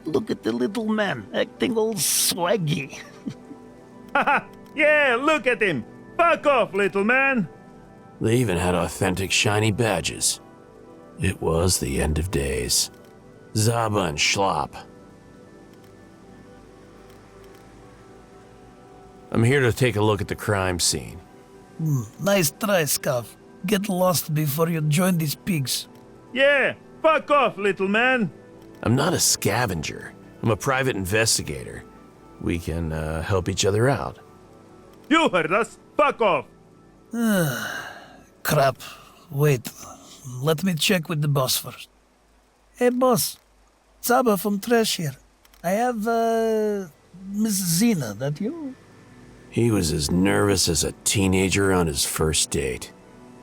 Look at the little man, acting all swaggy. Haha, yeah, look at him. Fuck off, little man. They even had authentic shiny badges. It was the end of days. Zaba and Schlop. I'm here to take a look at the crime scene. Nice try, Scav. Get lost before you join these pigs. Yeah, fuck off, little man. I'm not a scavenger. I'm a private investigator. We can help each other out. You heard us. Fuck off. Crap. Wait. Let me check with the boss first. Hey, boss. Zaba from Trash here. I have, Miss Zena. That you? He was as nervous as a teenager on his first date.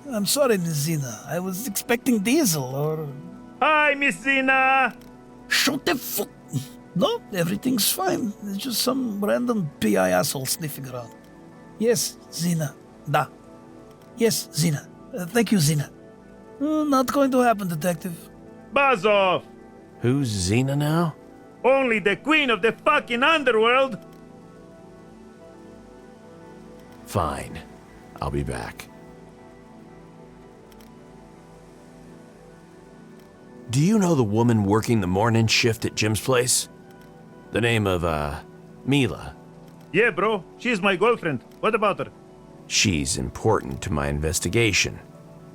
I'm sorry, Miss Zena. I was expecting Diesel or... Hi, Miss Zena. Shut the fuck... No, everything's fine. It's just some random PI asshole sniffing around. Yes, Zena. Da. Yes, Zena. Thank you, Zena. Not going to happen, detective. Buzz off. Who's Xena now? Only the queen of the fucking underworld. Fine. I'll be back. Do you know the woman working the morning shift at Jim's place? The name of, Mila. Yeah, bro. She's my girlfriend. What about her? She's important to my investigation.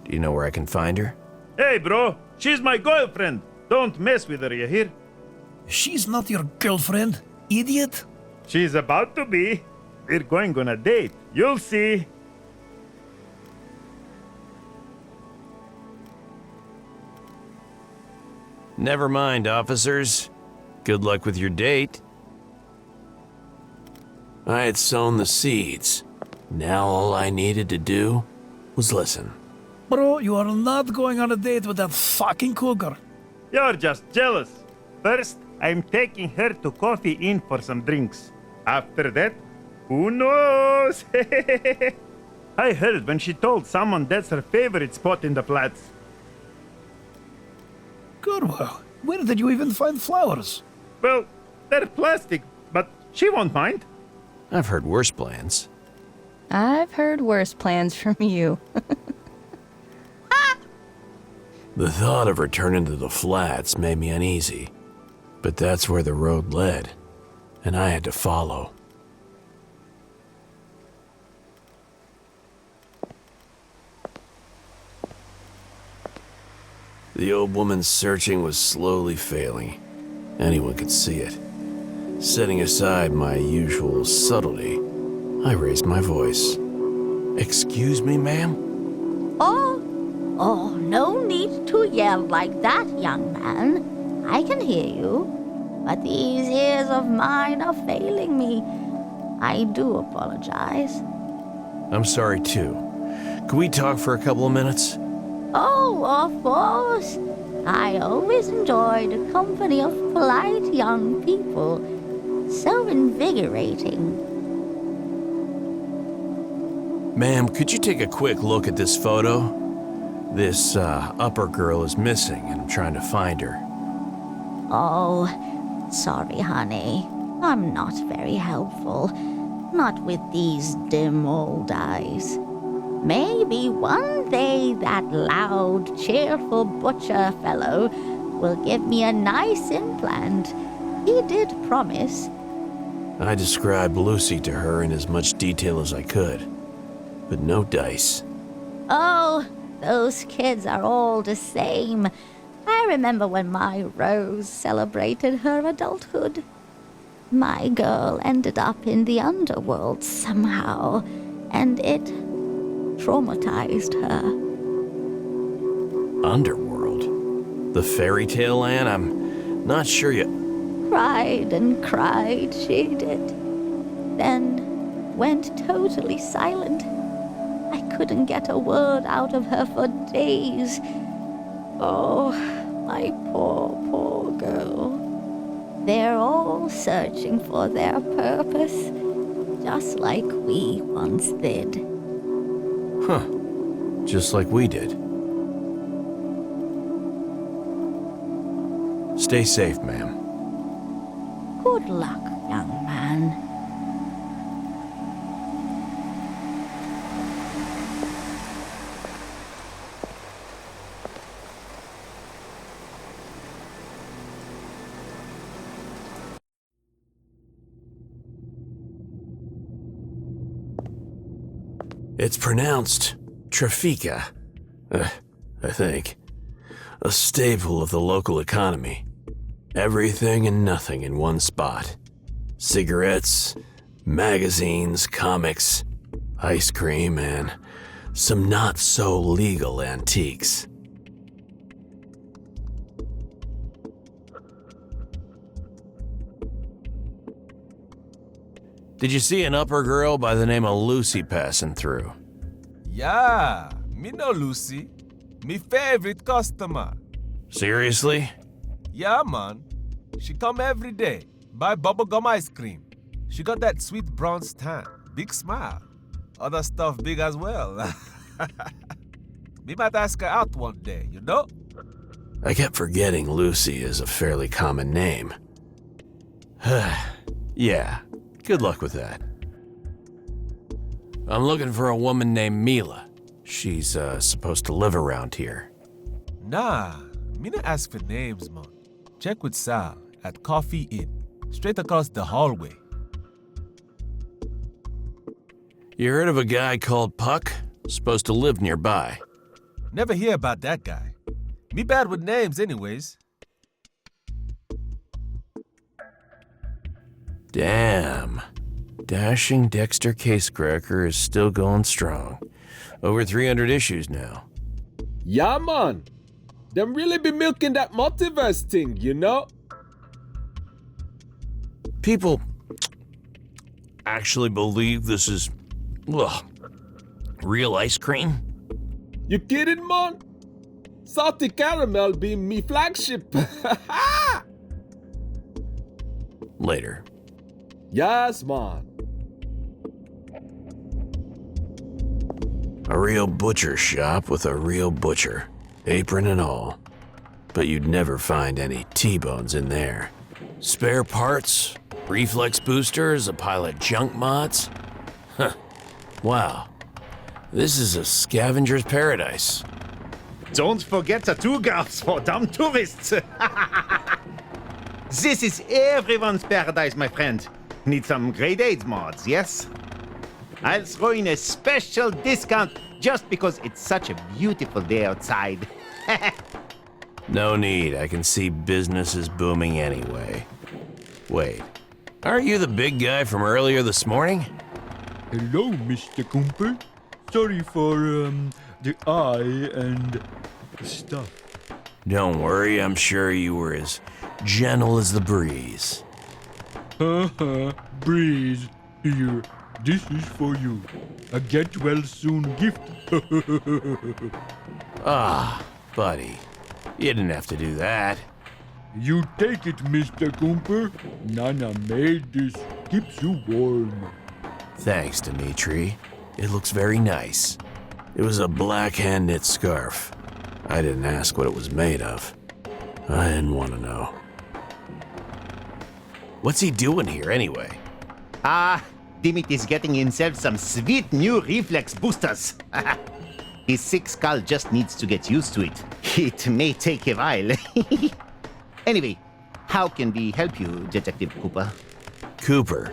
Do you know where I can find her? Hey, bro. She's my girlfriend. Don't mess with her, you hear? She's not your girlfriend, idiot. She's about to be. We're going on a date. You'll see. Never mind, officers. Good luck with your date. I had sown the seeds. Now all I needed to do was listen. Bro, you are not going on a date with that fucking cougar. You're just jealous. First, I'm taking her to Coffee Inn for some drinks. After that, who knows? I heard when she told someone that's her favorite spot in the flats. Gorbo, where did you even find flowers? Well, they're plastic, but she won't mind. I've heard worse plans. I've heard worse plans from you. The thought of returning to the flats made me uneasy. But that's where the road led, and I had to follow. The old woman's searching was slowly failing. Anyone could see it. Setting aside my usual subtlety, I raised my voice. Excuse me, ma'am? Oh, no need to yell like that, young man. I can hear you, but these ears of mine are failing me. I do apologize. I'm sorry, too. Could we talk for a couple of minutes? Oh, of course. I always enjoy the company of polite young people. So invigorating. Ma'am, could you take a quick look at this photo? This, upper girl is missing, and I'm trying to find her. Oh, sorry, honey. I'm not very helpful. Not with these dim old eyes. Maybe one day that loud, cheerful butcher fellow will give me a nice implant. He did promise. I described Lucy to her in as much detail as I could, but no dice. Oh, those kids are all the same. I remember when my Rose celebrated her adulthood. My girl ended up in the underworld somehow, and it traumatized her. Underworld? The fairy tale land? I'm not sure yet. Cried and cried, she did. Then went totally silent. I couldn't get a word out of her for days. Oh, my poor girl. They're all searching for their purpose, just like we once did. Huh. Just like we did. Stay safe, ma'am. Good luck, young man. It's pronounced Trafika, I think. A staple of the local economy. Everything and nothing in one spot. Cigarettes, magazines, comics, ice cream, and some not-so-legal antiques. Did you see an upper girl by the name of Lucy passing through? Yeah, me know Lucy. Me favorite customer. Seriously? Yeah, man. She come every day, buy bubblegum ice cream. She got that sweet bronze tan, big smile. Other stuff big as well. Me might ask her out one day, you know? I kept forgetting Lucy is a fairly common name. Yeah, good luck with that. I'm looking for a woman named Mila. She's supposed to live around here. Nah, me not ask for names, man. Check with Sal at Coffee Inn, straight across the hallway. You heard of a guy called Puck? Supposed to live nearby. Never hear about that guy. Me bad with names anyways. Damn. Dashing Dexter Casecracker is still going strong. Over 300 issues now. Yeah, man. Them really be milking that multiverse thing, you know? People actually believe this is, real ice cream? You kidding, man? Salty caramel be me flagship. Later. Yes, man. A real butcher shop with a real butcher, apron and all. But you'd never find any T-bones in there. Spare parts, reflex boosters, a pile of junk mods. Huh. Wow. This is a scavenger's paradise. Don't forget the autographs for dumb tourists. This is everyone's paradise, my friend. Need some grade 8 mods, yes? I'll throw in a special discount just because it's such a beautiful day outside. No need, I can see business is booming anyway. Wait, aren't you the big guy from earlier this morning? Hello, Mr. Cooper. Sorry for, the eye and stuff. Don't worry, I'm sure you were as gentle as the breeze. Breeze, here. This is for you. A get well soon gift. Ah, buddy. You didn't have to do that. You take it, Mr. Cooper. Nana made this. Keeps you warm. Thanks, Dimitri. It looks very nice. It was a black hand-knit scarf. I didn't ask what it was made of. I didn't want to know. What's he doing here, anyway? Dimit is getting himself some sweet new reflex boosters. His sick skull just needs to get used to it. It may take a while. Anyway, how can we help you, Detective Cooper? Cooper?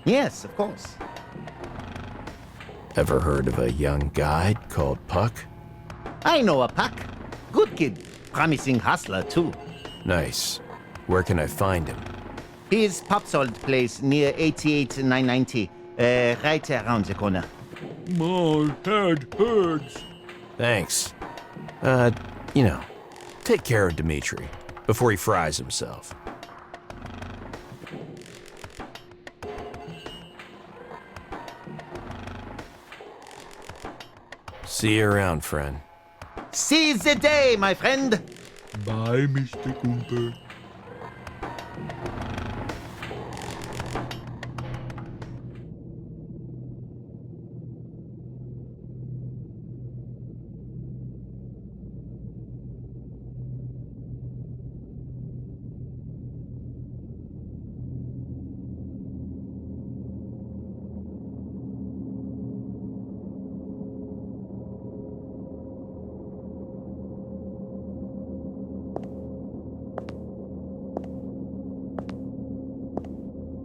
Yes, of course. Ever heard of a young guy called Puck? I know a Puck. Good kid. Promising hustler, too. Nice. Where can I find him? His Popsold place near 88990, right around the corner. My head hurts. Thanks. Take care of Dimitri before he fries himself. See you around, friend. Seize the day, my friend. Bye, Mr. Cooper.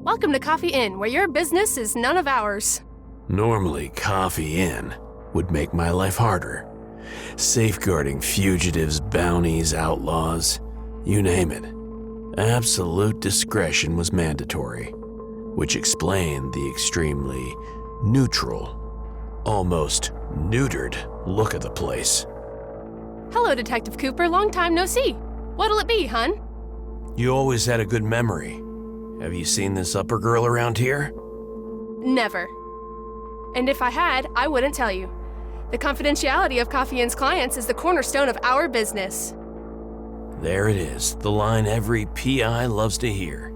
Welcome to Coffee Inn, where your business is none of ours. Normally, Coffee Inn would make my life harder. Safeguarding fugitives, bounties, outlaws, you name it. Absolute discretion was mandatory, which explained the extremely neutral, almost neutered look of the place. Hello, Detective Cooper. Long time no see. What'll it be, hun? You always had a good memory. Have you seen this upper girl around here? Never. And if I had, I wouldn't tell you. The confidentiality of Coffee Inn's clients is the cornerstone of our business. There it is, the line every PI loves to hear.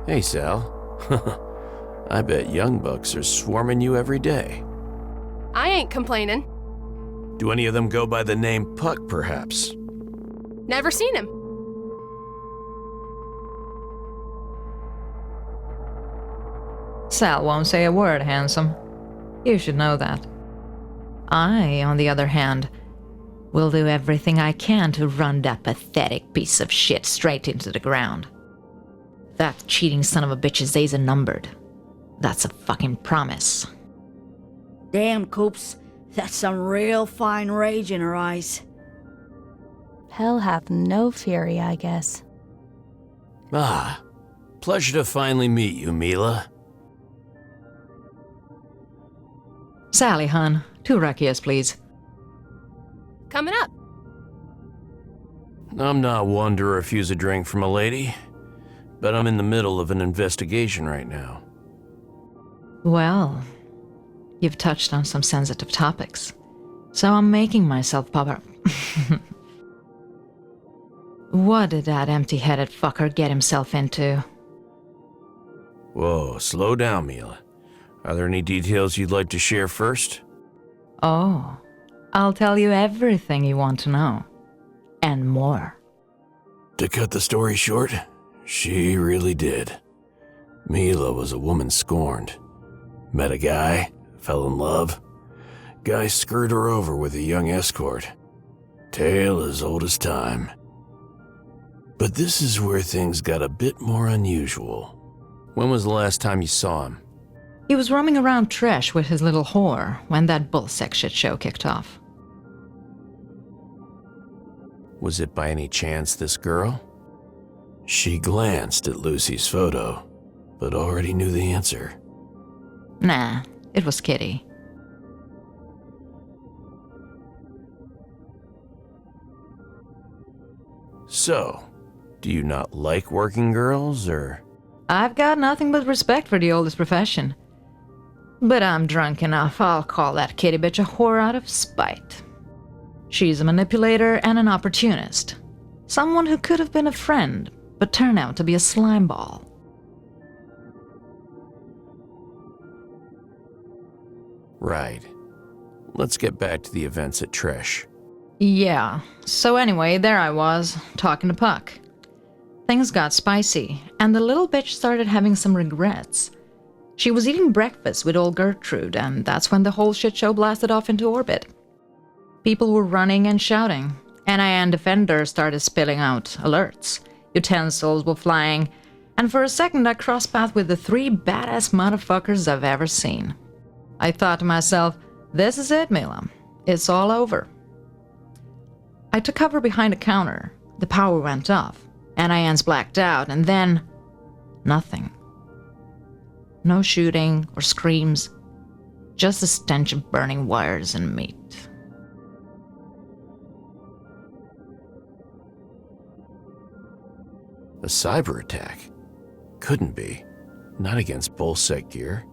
Hey, Sal. I bet young bucks are swarming you every day. I ain't complaining. Do any of them go by the name Puck, perhaps? Never seen him. Sal won't say a word, handsome. You should know that. I, on the other hand, will do everything I can to run that pathetic piece of shit straight into the ground. That cheating son of a bitch's days are numbered. That's a fucking promise. Damn, Coops. That's some real fine rage in her eyes. Hell hath no fury, I guess. Ah, pleasure to finally meet you, Mila. Sally, hun. 2 rakias, please. Coming up. I'm not one to refuse a drink from a lady, but I'm in the middle of an investigation right now. Well, you've touched on some sensitive topics, so I'm making myself pop up. What did that empty-headed fucker get himself into? Whoa, slow down, Mila. Are there any details you'd like to share first? Oh, I'll tell you everything you want to know. And more. To cut the story short, she really did. Mila was a woman scorned. Met a guy, fell in love. Guy screwed her over with a young escort. Tale as old as time. But this is where things got a bit more unusual. When was the last time you saw him? He was roaming around Tresh with his little whore when that bullsex shit show kicked off. Was it by any chance this girl? She glanced at Lucy's photo, but already knew the answer. Nah, it was Kitty. So, do you not like working girls, or? I've got nothing but respect for the oldest profession. But I'm drunk enough, I'll call that kitty bitch a whore out of spite. She's a manipulator and an opportunist. Someone who could have been a friend, but turned out to be a slimeball. Right. Let's get back to the events at Tresh. Yeah, so anyway, there I was, talking to Puck. Things got spicy, and the little bitch started having some regrets. She was eating breakfast with old Gertrude, and that's when the whole shit show blasted off into orbit. People were running and shouting. NIN Defender started spilling out alerts. Utensils were flying, and for a second I crossed paths with the 3 badass motherfuckers I've ever seen. I thought to myself, this is it, Mila. It's all over. I took cover behind a counter. The power went off. NIN's blacked out, and then nothing. No shooting or screams, just the stench of burning wires and meat. A cyber attack? Couldn't be. Not against bullset gear.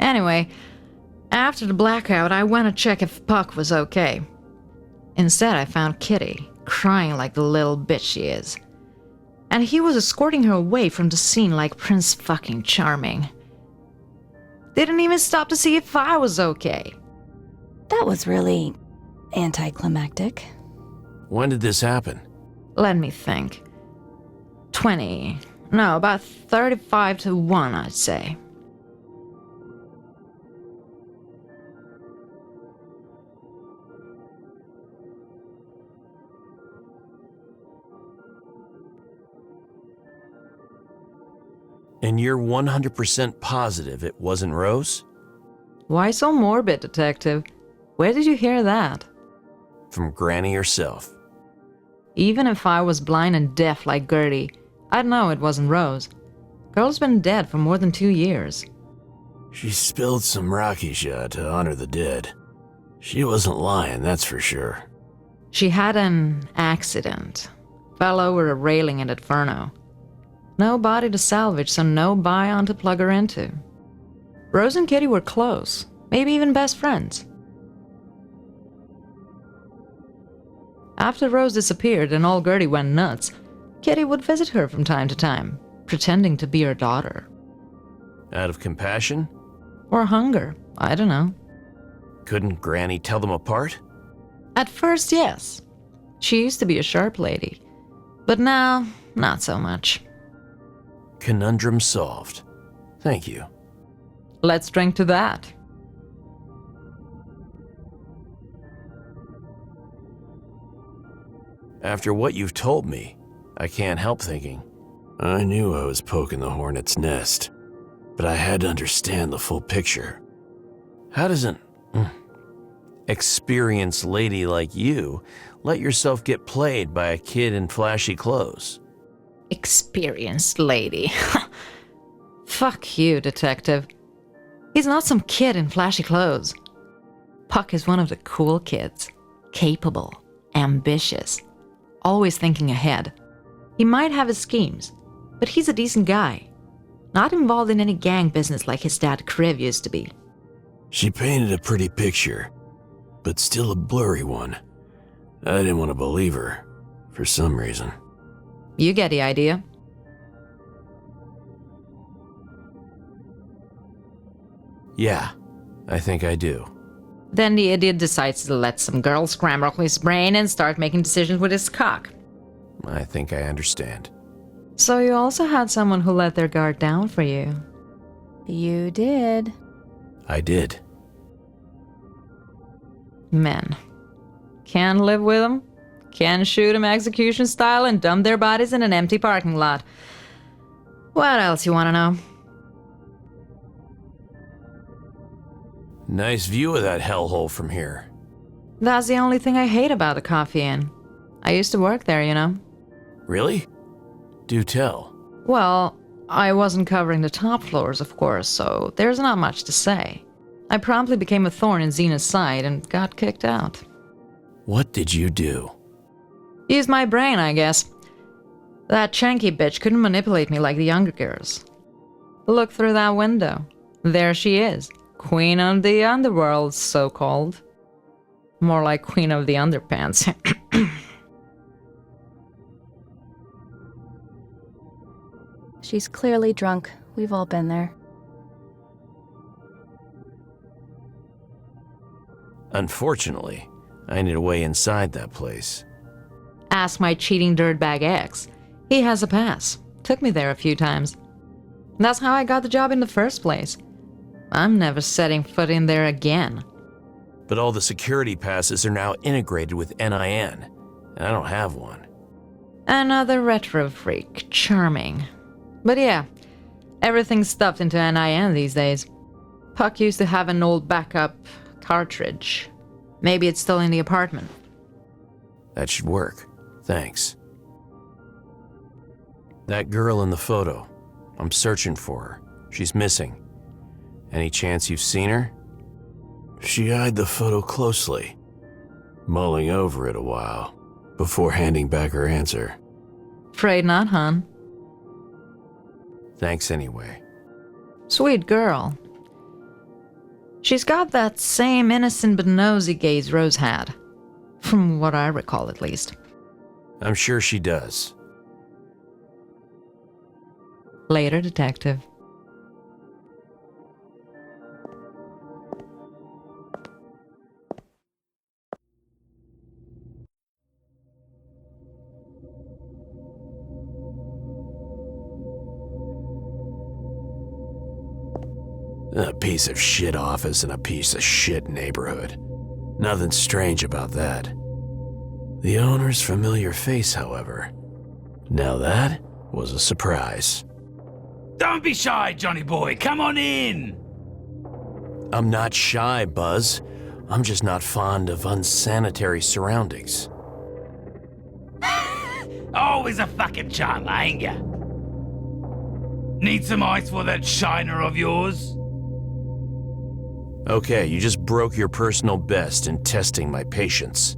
Anyway, after the blackout, I went to check if Puck was okay. Instead, I found Kitty, crying like the little bitch she is. And he was escorting her away from the scene like Prince fucking Charming. Didn't even stop to see if I was okay. That was really anticlimactic. When did this happen? Let me think. About 35 to 1, I'd say. And you're 100% positive it wasn't Rose? Why so morbid, Detective? Where did you hear that? From Granny herself. Even if I was blind and deaf like Gertie, I'd know it wasn't Rose. Girl's been dead for more than 2 years. She spilled some Rakisha to honor the dead. She wasn't lying, that's for sure. She had an accident. Fell over a railing in Inferno. No body to salvage, so no bion to plug her into. Rose and Kitty were close, maybe even best friends. After Rose disappeared and old Gertie went nuts, Kitty would visit her from time to time, pretending to be her daughter. Out of compassion? Or hunger, I don't know. Couldn't Granny tell them apart? At first, yes. She used to be a sharp lady. But now, not so much. Conundrum solved. Thank you. Let's drink to that. After what you've told me, I can't help thinking. I knew I was poking the hornet's nest, but I had to understand the full picture. How does an experienced lady like you let yourself get played by a kid in flashy clothes? Experienced lady. Fuck you, Detective. He's not some kid in flashy clothes. Puck is one of the cool kids. Capable, ambitious, always thinking ahead. He might have his schemes, but he's a decent guy. Not involved in any gang business like his dad Kriv used to be. She painted a pretty picture, but still a blurry one. I didn't want to believe her, for some reason. You get the idea. Yeah, I think I do. Then the idiot decides to let some girl scramble his brain and start making decisions with his cock. I think I understand. So you also had someone who let their guard down for you. You did. I did. Men. Can't live with them. Can shoot them execution style and dump their bodies in an empty parking lot. What else you want to know? Nice view of that hellhole from here. That's the only thing I hate about the Coffee Inn. I used to work there, you know. Really? Do tell. Well, I wasn't covering the top floors, of course, so there's not much to say. I promptly became a thorn in Zena's side and got kicked out. What did you do? Used my brain, I guess. That Chanky bitch couldn't manipulate me like the younger girls. Look through that window. There she is. Queen of the underworld, so-called. More like Queen of the underpants. She's clearly drunk. We've all been there. Unfortunately, I need a way inside that place. Ask my cheating dirtbag ex. He has a pass. Took me there a few times. That's how I got the job in the first place. I'm never setting foot in there again. But all the security passes are now integrated with NIN, and I don't have one. Another retro freak. Charming. But yeah, everything's stuffed into NIN these days. Puck used to have an old backup cartridge. Maybe it's still in the apartment. That should work. Thanks. That girl in the photo. I'm searching for her. She's missing. Any chance you've seen her? She eyed the photo closely, mulling over it a while before handing back her answer. Afraid not, hon. Thanks anyway. Sweet girl. She's got that same innocent but nosy gaze Rose had. From what I recall, at least. I'm sure she does. Later, detective. A piece of shit office and a piece of shit neighborhood. Nothing strange about that. The owner's familiar face, however. Now that was a surprise. Don't be shy, Johnny boy. Come on in. I'm not shy, Buzz. I'm just not fond of unsanitary surroundings. Always a fucking charmer, ain't ya? Need some ice for that shiner of yours? Okay, you just broke your personal best in testing my patience.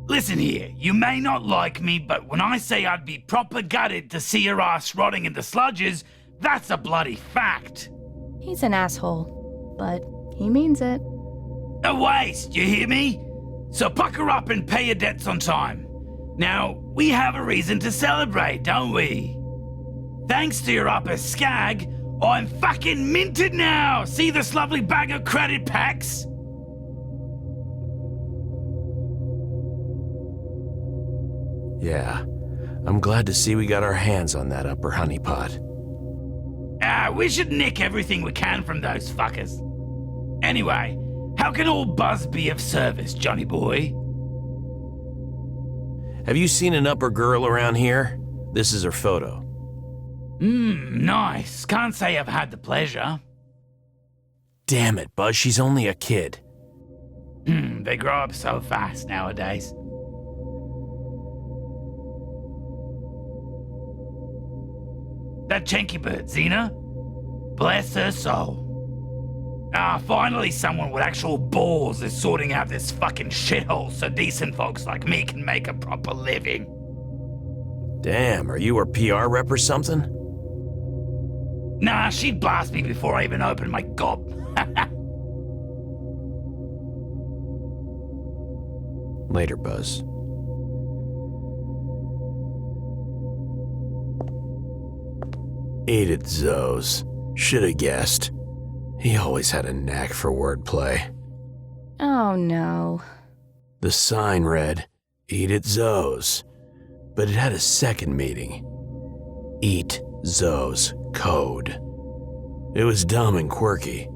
Listen here, you may not like me, but when I say I'd be proper gutted to see your ass rotting in the sludges, that's a bloody fact. He's an asshole, but he means it. A waste, you hear me? So pucker up and pay your debts on time. Now, we have a reason to celebrate, don't we? Thanks to your upper skag, I'm fucking minted now! See this lovely bag of credit packs? Yeah, I'm glad to see we got our hands on that upper honeypot. We should nick everything we can from those fuckers. Anyway, how can old Buzz be of service, Johnny boy? Have you seen an upper girl around here? This is her photo. Nice. Can't say I've had the pleasure. Damn it, Buzz, she's only a kid. They grow up so fast nowadays. That Chenky bird, Xena? Bless her soul. Finally someone with actual balls is sorting out this fucking shithole so decent folks like me can make a proper living. Damn, are you her PR rep or something? Nah, she'd blast me before I even opened my gob. Later, Buzz. Eat it, Zos. Shoulda guessed. He always had a knack for wordplay. Oh no. The sign read, Eat it, Zos. But it had a second meaning. Eat Zo's code. It was dumb and quirky,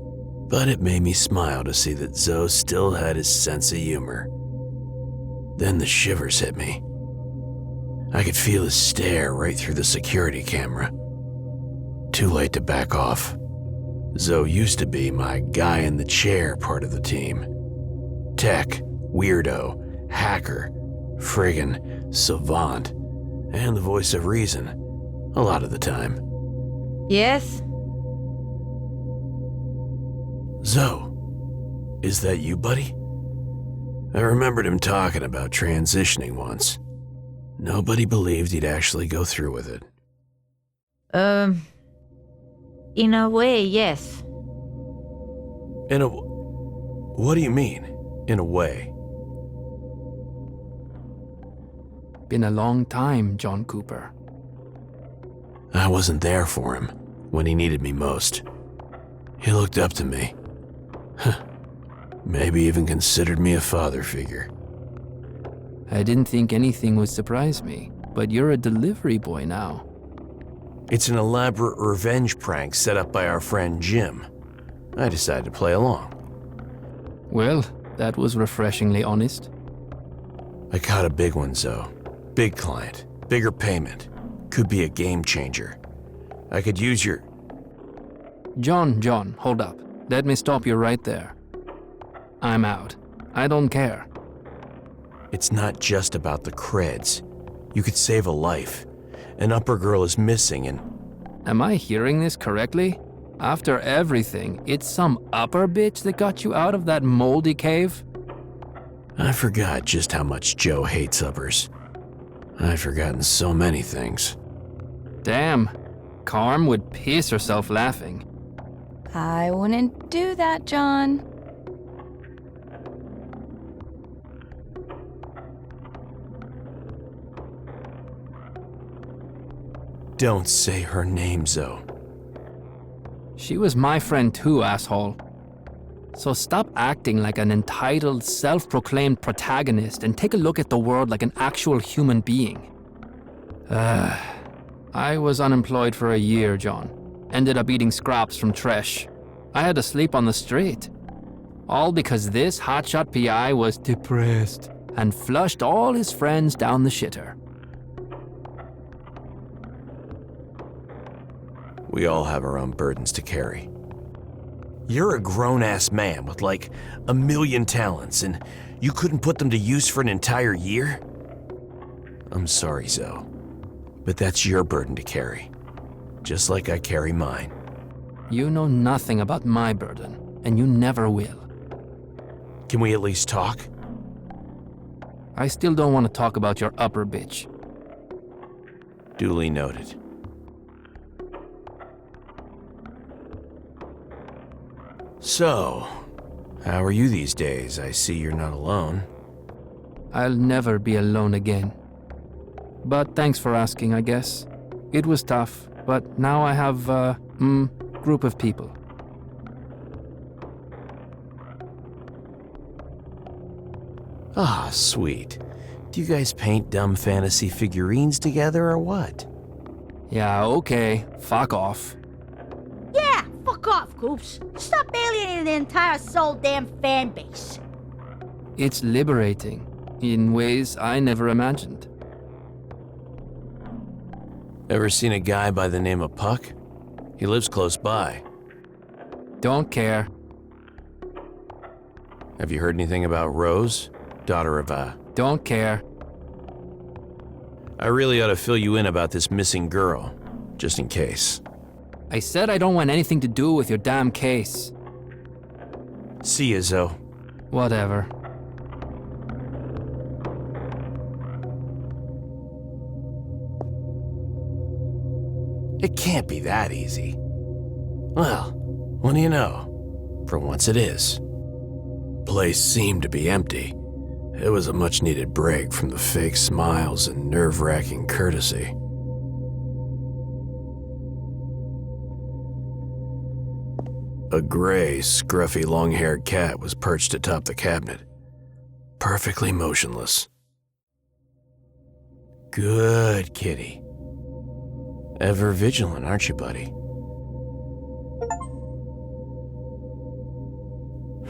but it made me smile to see that Zo still had his sense of humor. Then the shivers hit me. I could feel his stare right through the security camera. Too late to back off. Zo used to be my guy in the chair part of the team. Tech, weirdo, hacker, friggin' savant, and the voice of reason, a lot of the time. Yes? Zo, is that you, buddy? I remembered him talking about transitioning once. Nobody believed he'd actually go through with it. In a way, yes. What do you mean, in a way? Been a long time, John Cooper. I wasn't there for him when he needed me most. He looked up to me. Maybe even considered me a father figure. I didn't think anything would surprise me, but you're a delivery boy now. It's an elaborate revenge prank set up by our friend Jim. I decided to play along. Well, that was refreshingly honest. I caught a big one, Zo. Big client, bigger payment. Could be a game changer. I could use your... John, hold up. Let me stop you right there. I'm out. I don't care. It's not just about the creds. You could save a life. An upper girl is missing and... Am I hearing this correctly? After everything, it's some upper bitch that got you out of that moldy cave? I forgot just how much Joe hates uppers. I've forgotten so many things. Damn. Carm would piss herself laughing. I wouldn't do that, John. Don't say her name, Zoe. She was my friend too, asshole. So stop acting like an entitled, self-proclaimed protagonist and take a look at the world like an actual human being. I was unemployed for a year, John. Ended up eating scraps from trash. I had to sleep on the street. All because this hotshot PI was depressed and flushed all his friends down the shitter. We all have our own burdens to carry. You're a grown-ass man with like 1 million talents, and you couldn't put them to use for an entire year? I'm sorry, Zoe, but that's your burden to carry, just like I carry mine. You know nothing about my burden, and you never will. Can we at least talk? I still don't want to talk about your upper bitch. Duly noted. So, how are you these days? I see you're not alone. I'll never be alone again. But thanks for asking, I guess. It was tough, but now I have a group of people. Ah, sweet. Do you guys paint dumb fantasy figurines together or what? Yeah, okay. Fuck off. Yeah, fuck off, Goops. Stop alienating the entire soul damn fan base. It's liberating, in ways I never imagined. Ever seen a guy by the name of Puck? He lives close by. Don't care. Have you heard anything about Rose? Daughter of Don't care. I really ought to fill you in about this missing girl, just in case. I said I don't want anything to do with your damn case. See ya, Zoe. Whatever. It can't be that easy. Well, what do you know? For once it is. Place seemed to be empty. It was a much-needed break from the fake smiles and nerve-wracking courtesy. A gray, scruffy, long-haired cat was perched atop the cabinet, perfectly motionless. Good kitty. Ever vigilant, aren't you, buddy?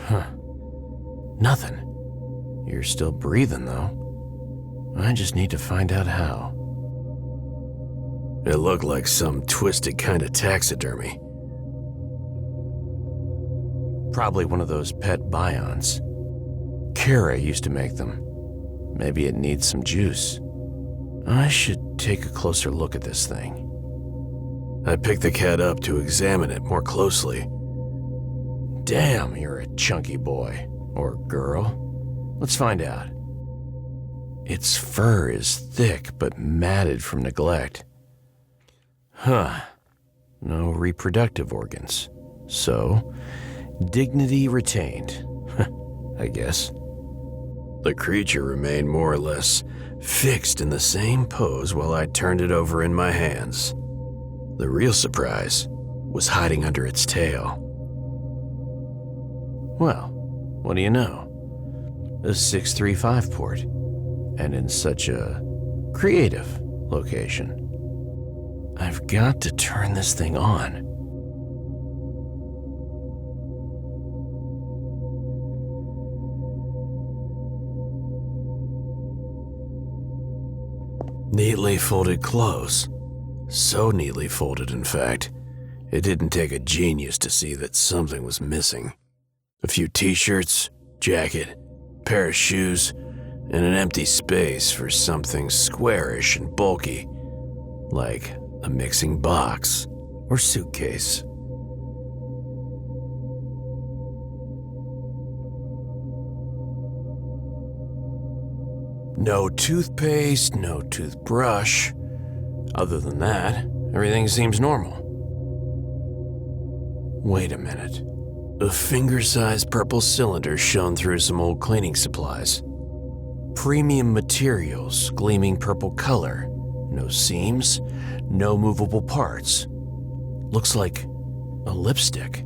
Huh. Nothing. You're still breathing, though. I just need to find out how. It looked like some twisted kind of taxidermy. Probably one of those pet bions. Kara used to make them. Maybe it needs some juice. I should take a closer look at this thing. I picked the cat up to examine it more closely. Damn, you're a chunky boy. Or girl. Let's find out. Its fur is thick but matted from neglect. Huh. No reproductive organs. So, dignity retained. I guess. The creature remained more or less fixed in the same pose while I turned it over in my hands. The real surprise was hiding under its tail. Well, what do you know? A 635 port, and in such a creative location. I've got to turn this thing on. Neatly folded clothes. So neatly folded, in fact, it didn't take a genius to see that something was missing. A few t-shirts, jacket, pair of shoes, and an empty space for something squarish and bulky, like a mixing box or suitcase. No toothpaste, no toothbrush. Other than that, Everything seems normal. Wait a minute. A finger-sized purple cylinder shone through some old cleaning supplies. Premium materials, gleaming purple color. No seams, no movable parts. Looks like a lipstick.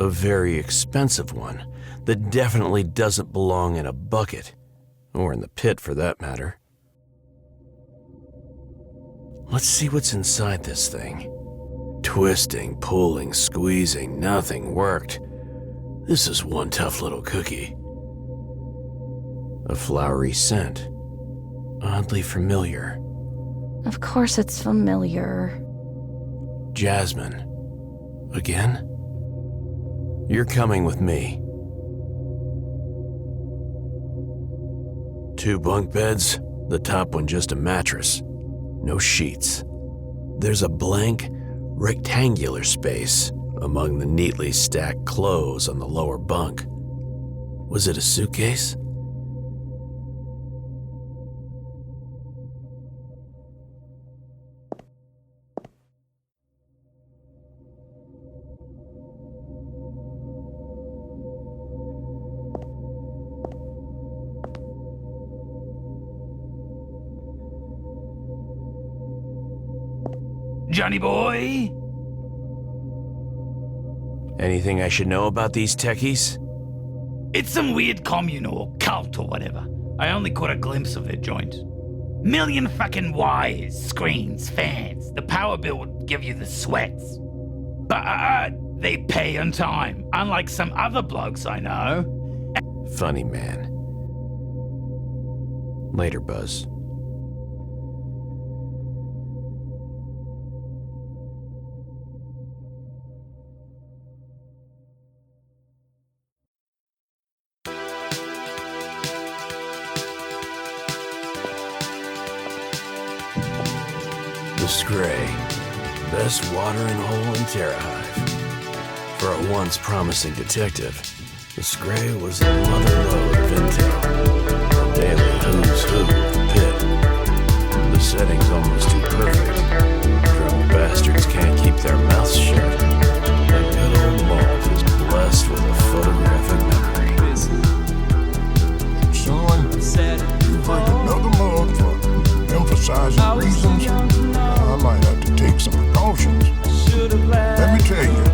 A very expensive one that definitely doesn't belong in a bucket, or in the pit for that matter. Let's see what's inside this thing. Twisting, pulling, squeezing, nothing worked. This is one tough little cookie. A flowery scent. Oddly familiar. Of course it's familiar. Jasmine. Again? You're coming with me. 2 bunk beds, the top one just a mattress. No sheets. There's a blank, rectangular space among the neatly stacked clothes on the lower bunk. Was it a suitcase? Johnny boy? Anything I should know about these techies? It's some weird commune or cult or whatever. I only caught a glimpse of their joint. Million fucking wires, screens, fans. The power bill would give you the sweats. But they pay on time, unlike some other blokes I know. Funny man. Later, Buzz. The Scray, best watering hole in Terra Hive. For a once promising detective, the Scray was a mother lode of intel. A daily who's who of the pit. The setting's almost too perfect. Drunk bastards can't keep their mouths shut. And good old Malt is blessed with a photographic memory. Son, you break another mug for emphasizing reasons. I might have to take some precautions. Let me tell you,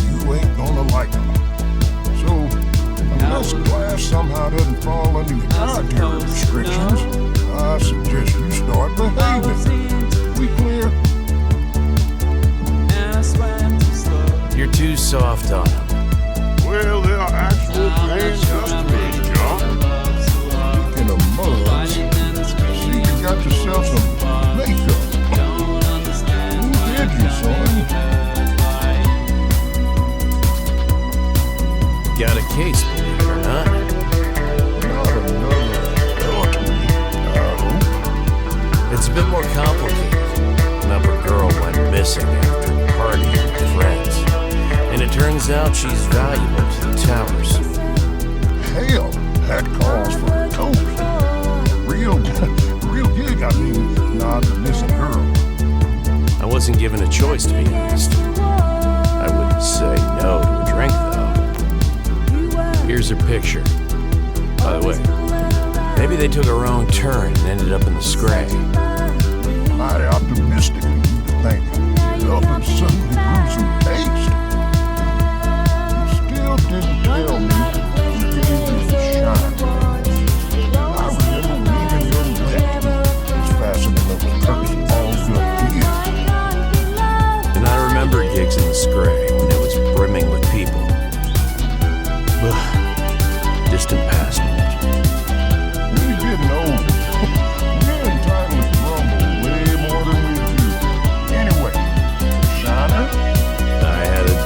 you ain't gonna like them. So, unless class somehow doesn't fall under your dietary restrictions, I suggest you start behaving. We clear? You're too soft on them. Well, there are actual paying customers, John. Speaking of mugs, see you got yourself some makeup. Who did you, son? Got a case, believe it or not. Not another adultery, I hope. It's a bit more complicated. An upper girl went missing after partying with friends. And it turns out she's valuable to the towers. Hell, that calls for a toast. Real gig, I mean, not the missing girl. I wasn't given a choice, to be honest. I wouldn't say no to a drink, though. Here's her picture. By the way, maybe they took a wrong turn and ended up in the Scray. Mighty optimistic of you to think it up and suddenly grew some taste. You still didn't tell me you gave me the shine. I remember reading your letter. It's fascinating little person, all good years. And I remember gigs in the Scray when it was brimming with people. Ugh, distant past. We're getting older. We're entitled to grumble way more than we do. Anyway, Shiner? I had a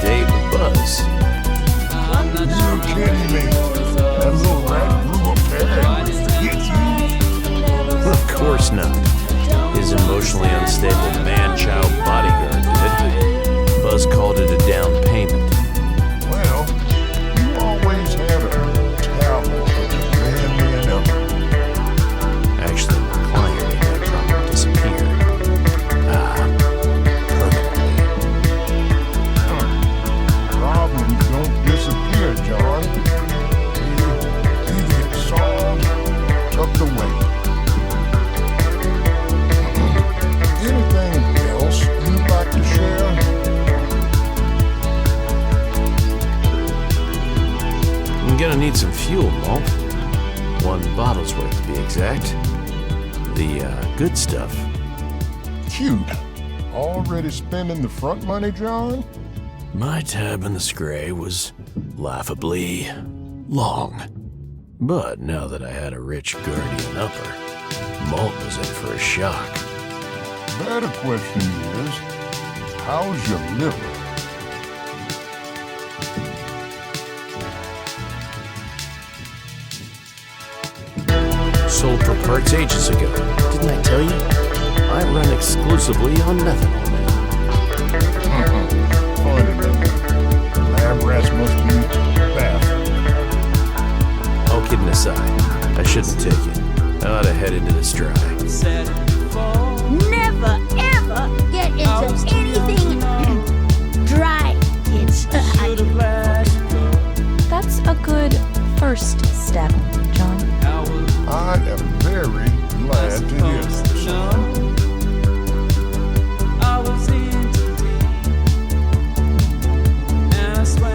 gonna need some fuel, Malt. 1 bottle's worth to be exact. The, good stuff. Cute. Already spending the front money, John? My tab in the Scray was laughably long. But now that I had a rich guardian upper, Malt was in for a shock. Better question is, how's your liver? Sold for parts ages ago. Didn't I tell you? I run exclusively on methanol now. Funny, man. Lab rats must be baffled. All kidding aside, I shouldn't take it. I ought to head into this dry. Never, ever get into anything dry, kids. That's a good first step, John. I am very glad to hear that, son.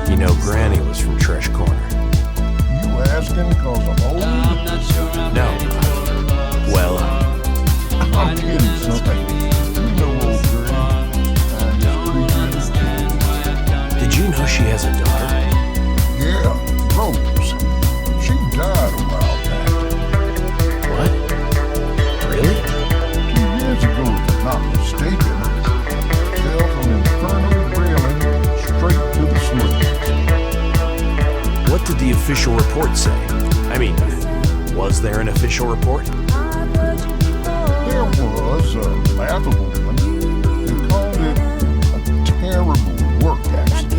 You know, Granny was from Tresh Corner. You asking cause I'm old? No. Well, I'm kidding, son. You know old Granny. did you know she has a daughter? Yeah, Rose. She died a while back. What? Really? 2 years ago, if I'm not mistaken, fell from infernal railing straight to the slip. What did the official report say? I mean, was there an official report? There was a laughable one. They called it a terrible work accident.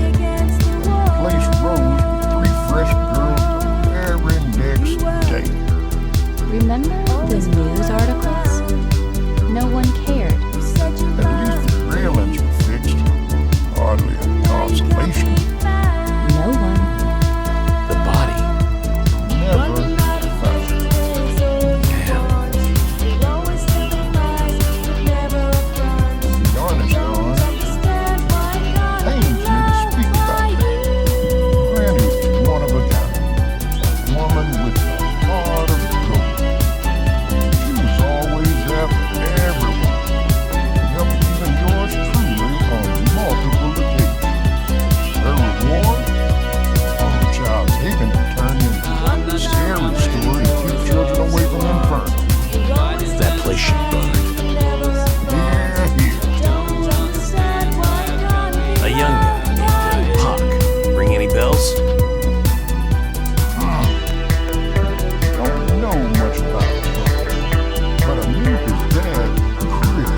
Placed Rose with 3 fresh girls the very next day. Remember those news articles? No one cared. At least the railings were fixed. Hardly a consolation. No one. The body. Never found. Be honest, John. Pains me to speak about that. Granny was one of a kind. A woman with a heart of gold. She was always there for everyone. Helped even yours truly on multiple occasions. Her reward? On the child taken to turn into a scary story to keep children away from inferno. That place should burn. A young guy named Puck. Ring any bells? Don't know much about him, but I knew his dad, Chris.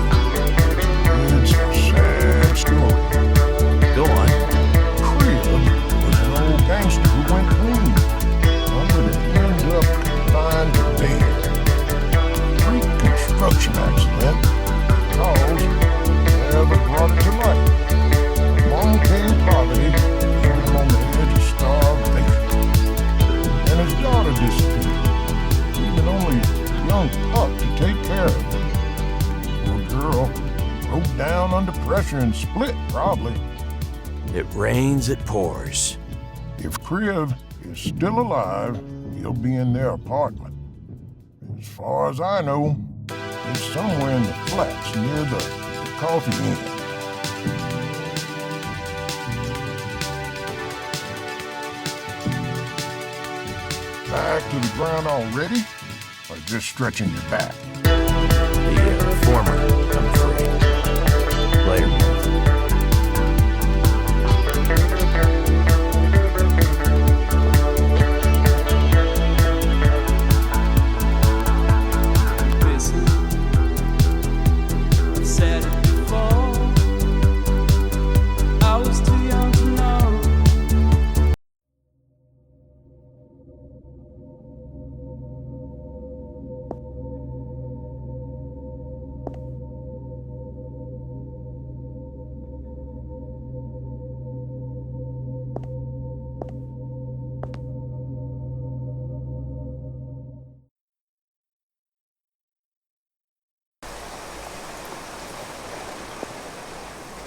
It's a sad story. Go on. Chris was an old gangster who went clean. Only to end up lying dead. Freak construction accident. Cause never brought it to light. Mom came poverty, leaving him on the edge of starvation. And his daughter disappeared, leaving only young Puck to take care of him. Poor girl broke down under pressure and split, probably. It rains, it pours. If Criv is still alive, he'll be in their apartment. As far as I know, it's somewhere in the flats near the coffee inn. Back to the ground already? Or just stretching your back? The former, I'm afraid. Later, Malt.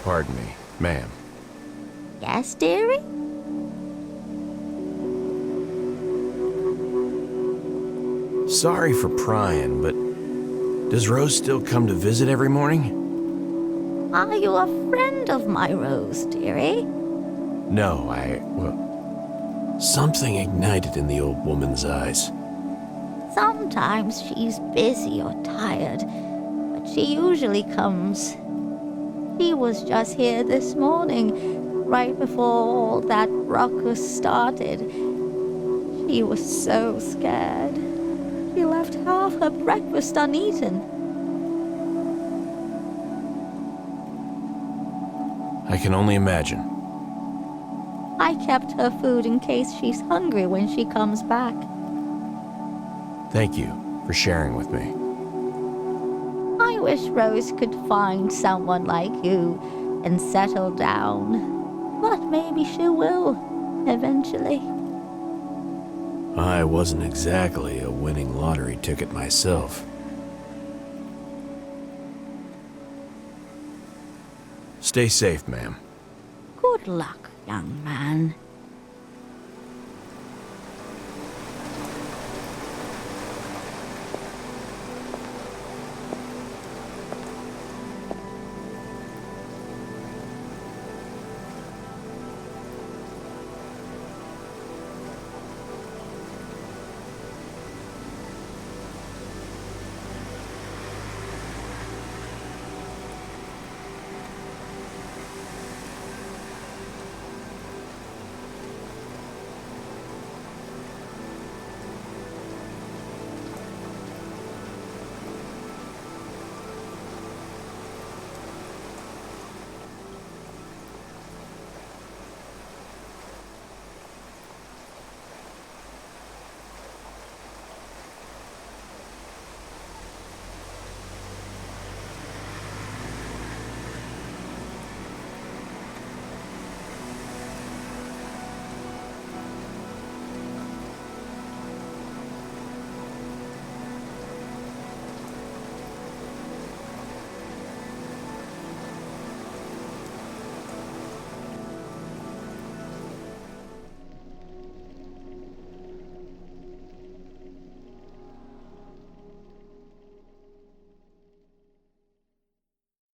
Pardon me, ma'am. Yes, dearie? Sorry for prying, but does Rose still come to visit every morning? Are you a friend of my Rose, dearie? No, something ignited in the old woman's eyes. Sometimes she's busy or tired, but she usually comes. She was just here this morning, right before all that ruckus started. She was so scared. She left half her breakfast uneaten. I can only imagine. I kept her food in case she's hungry when she comes back. Thank you for sharing with me. I wish Rose could find someone like you and settle down. But maybe she will, eventually. I wasn't exactly a winning lottery ticket myself. Stay safe, ma'am. Good luck, young man.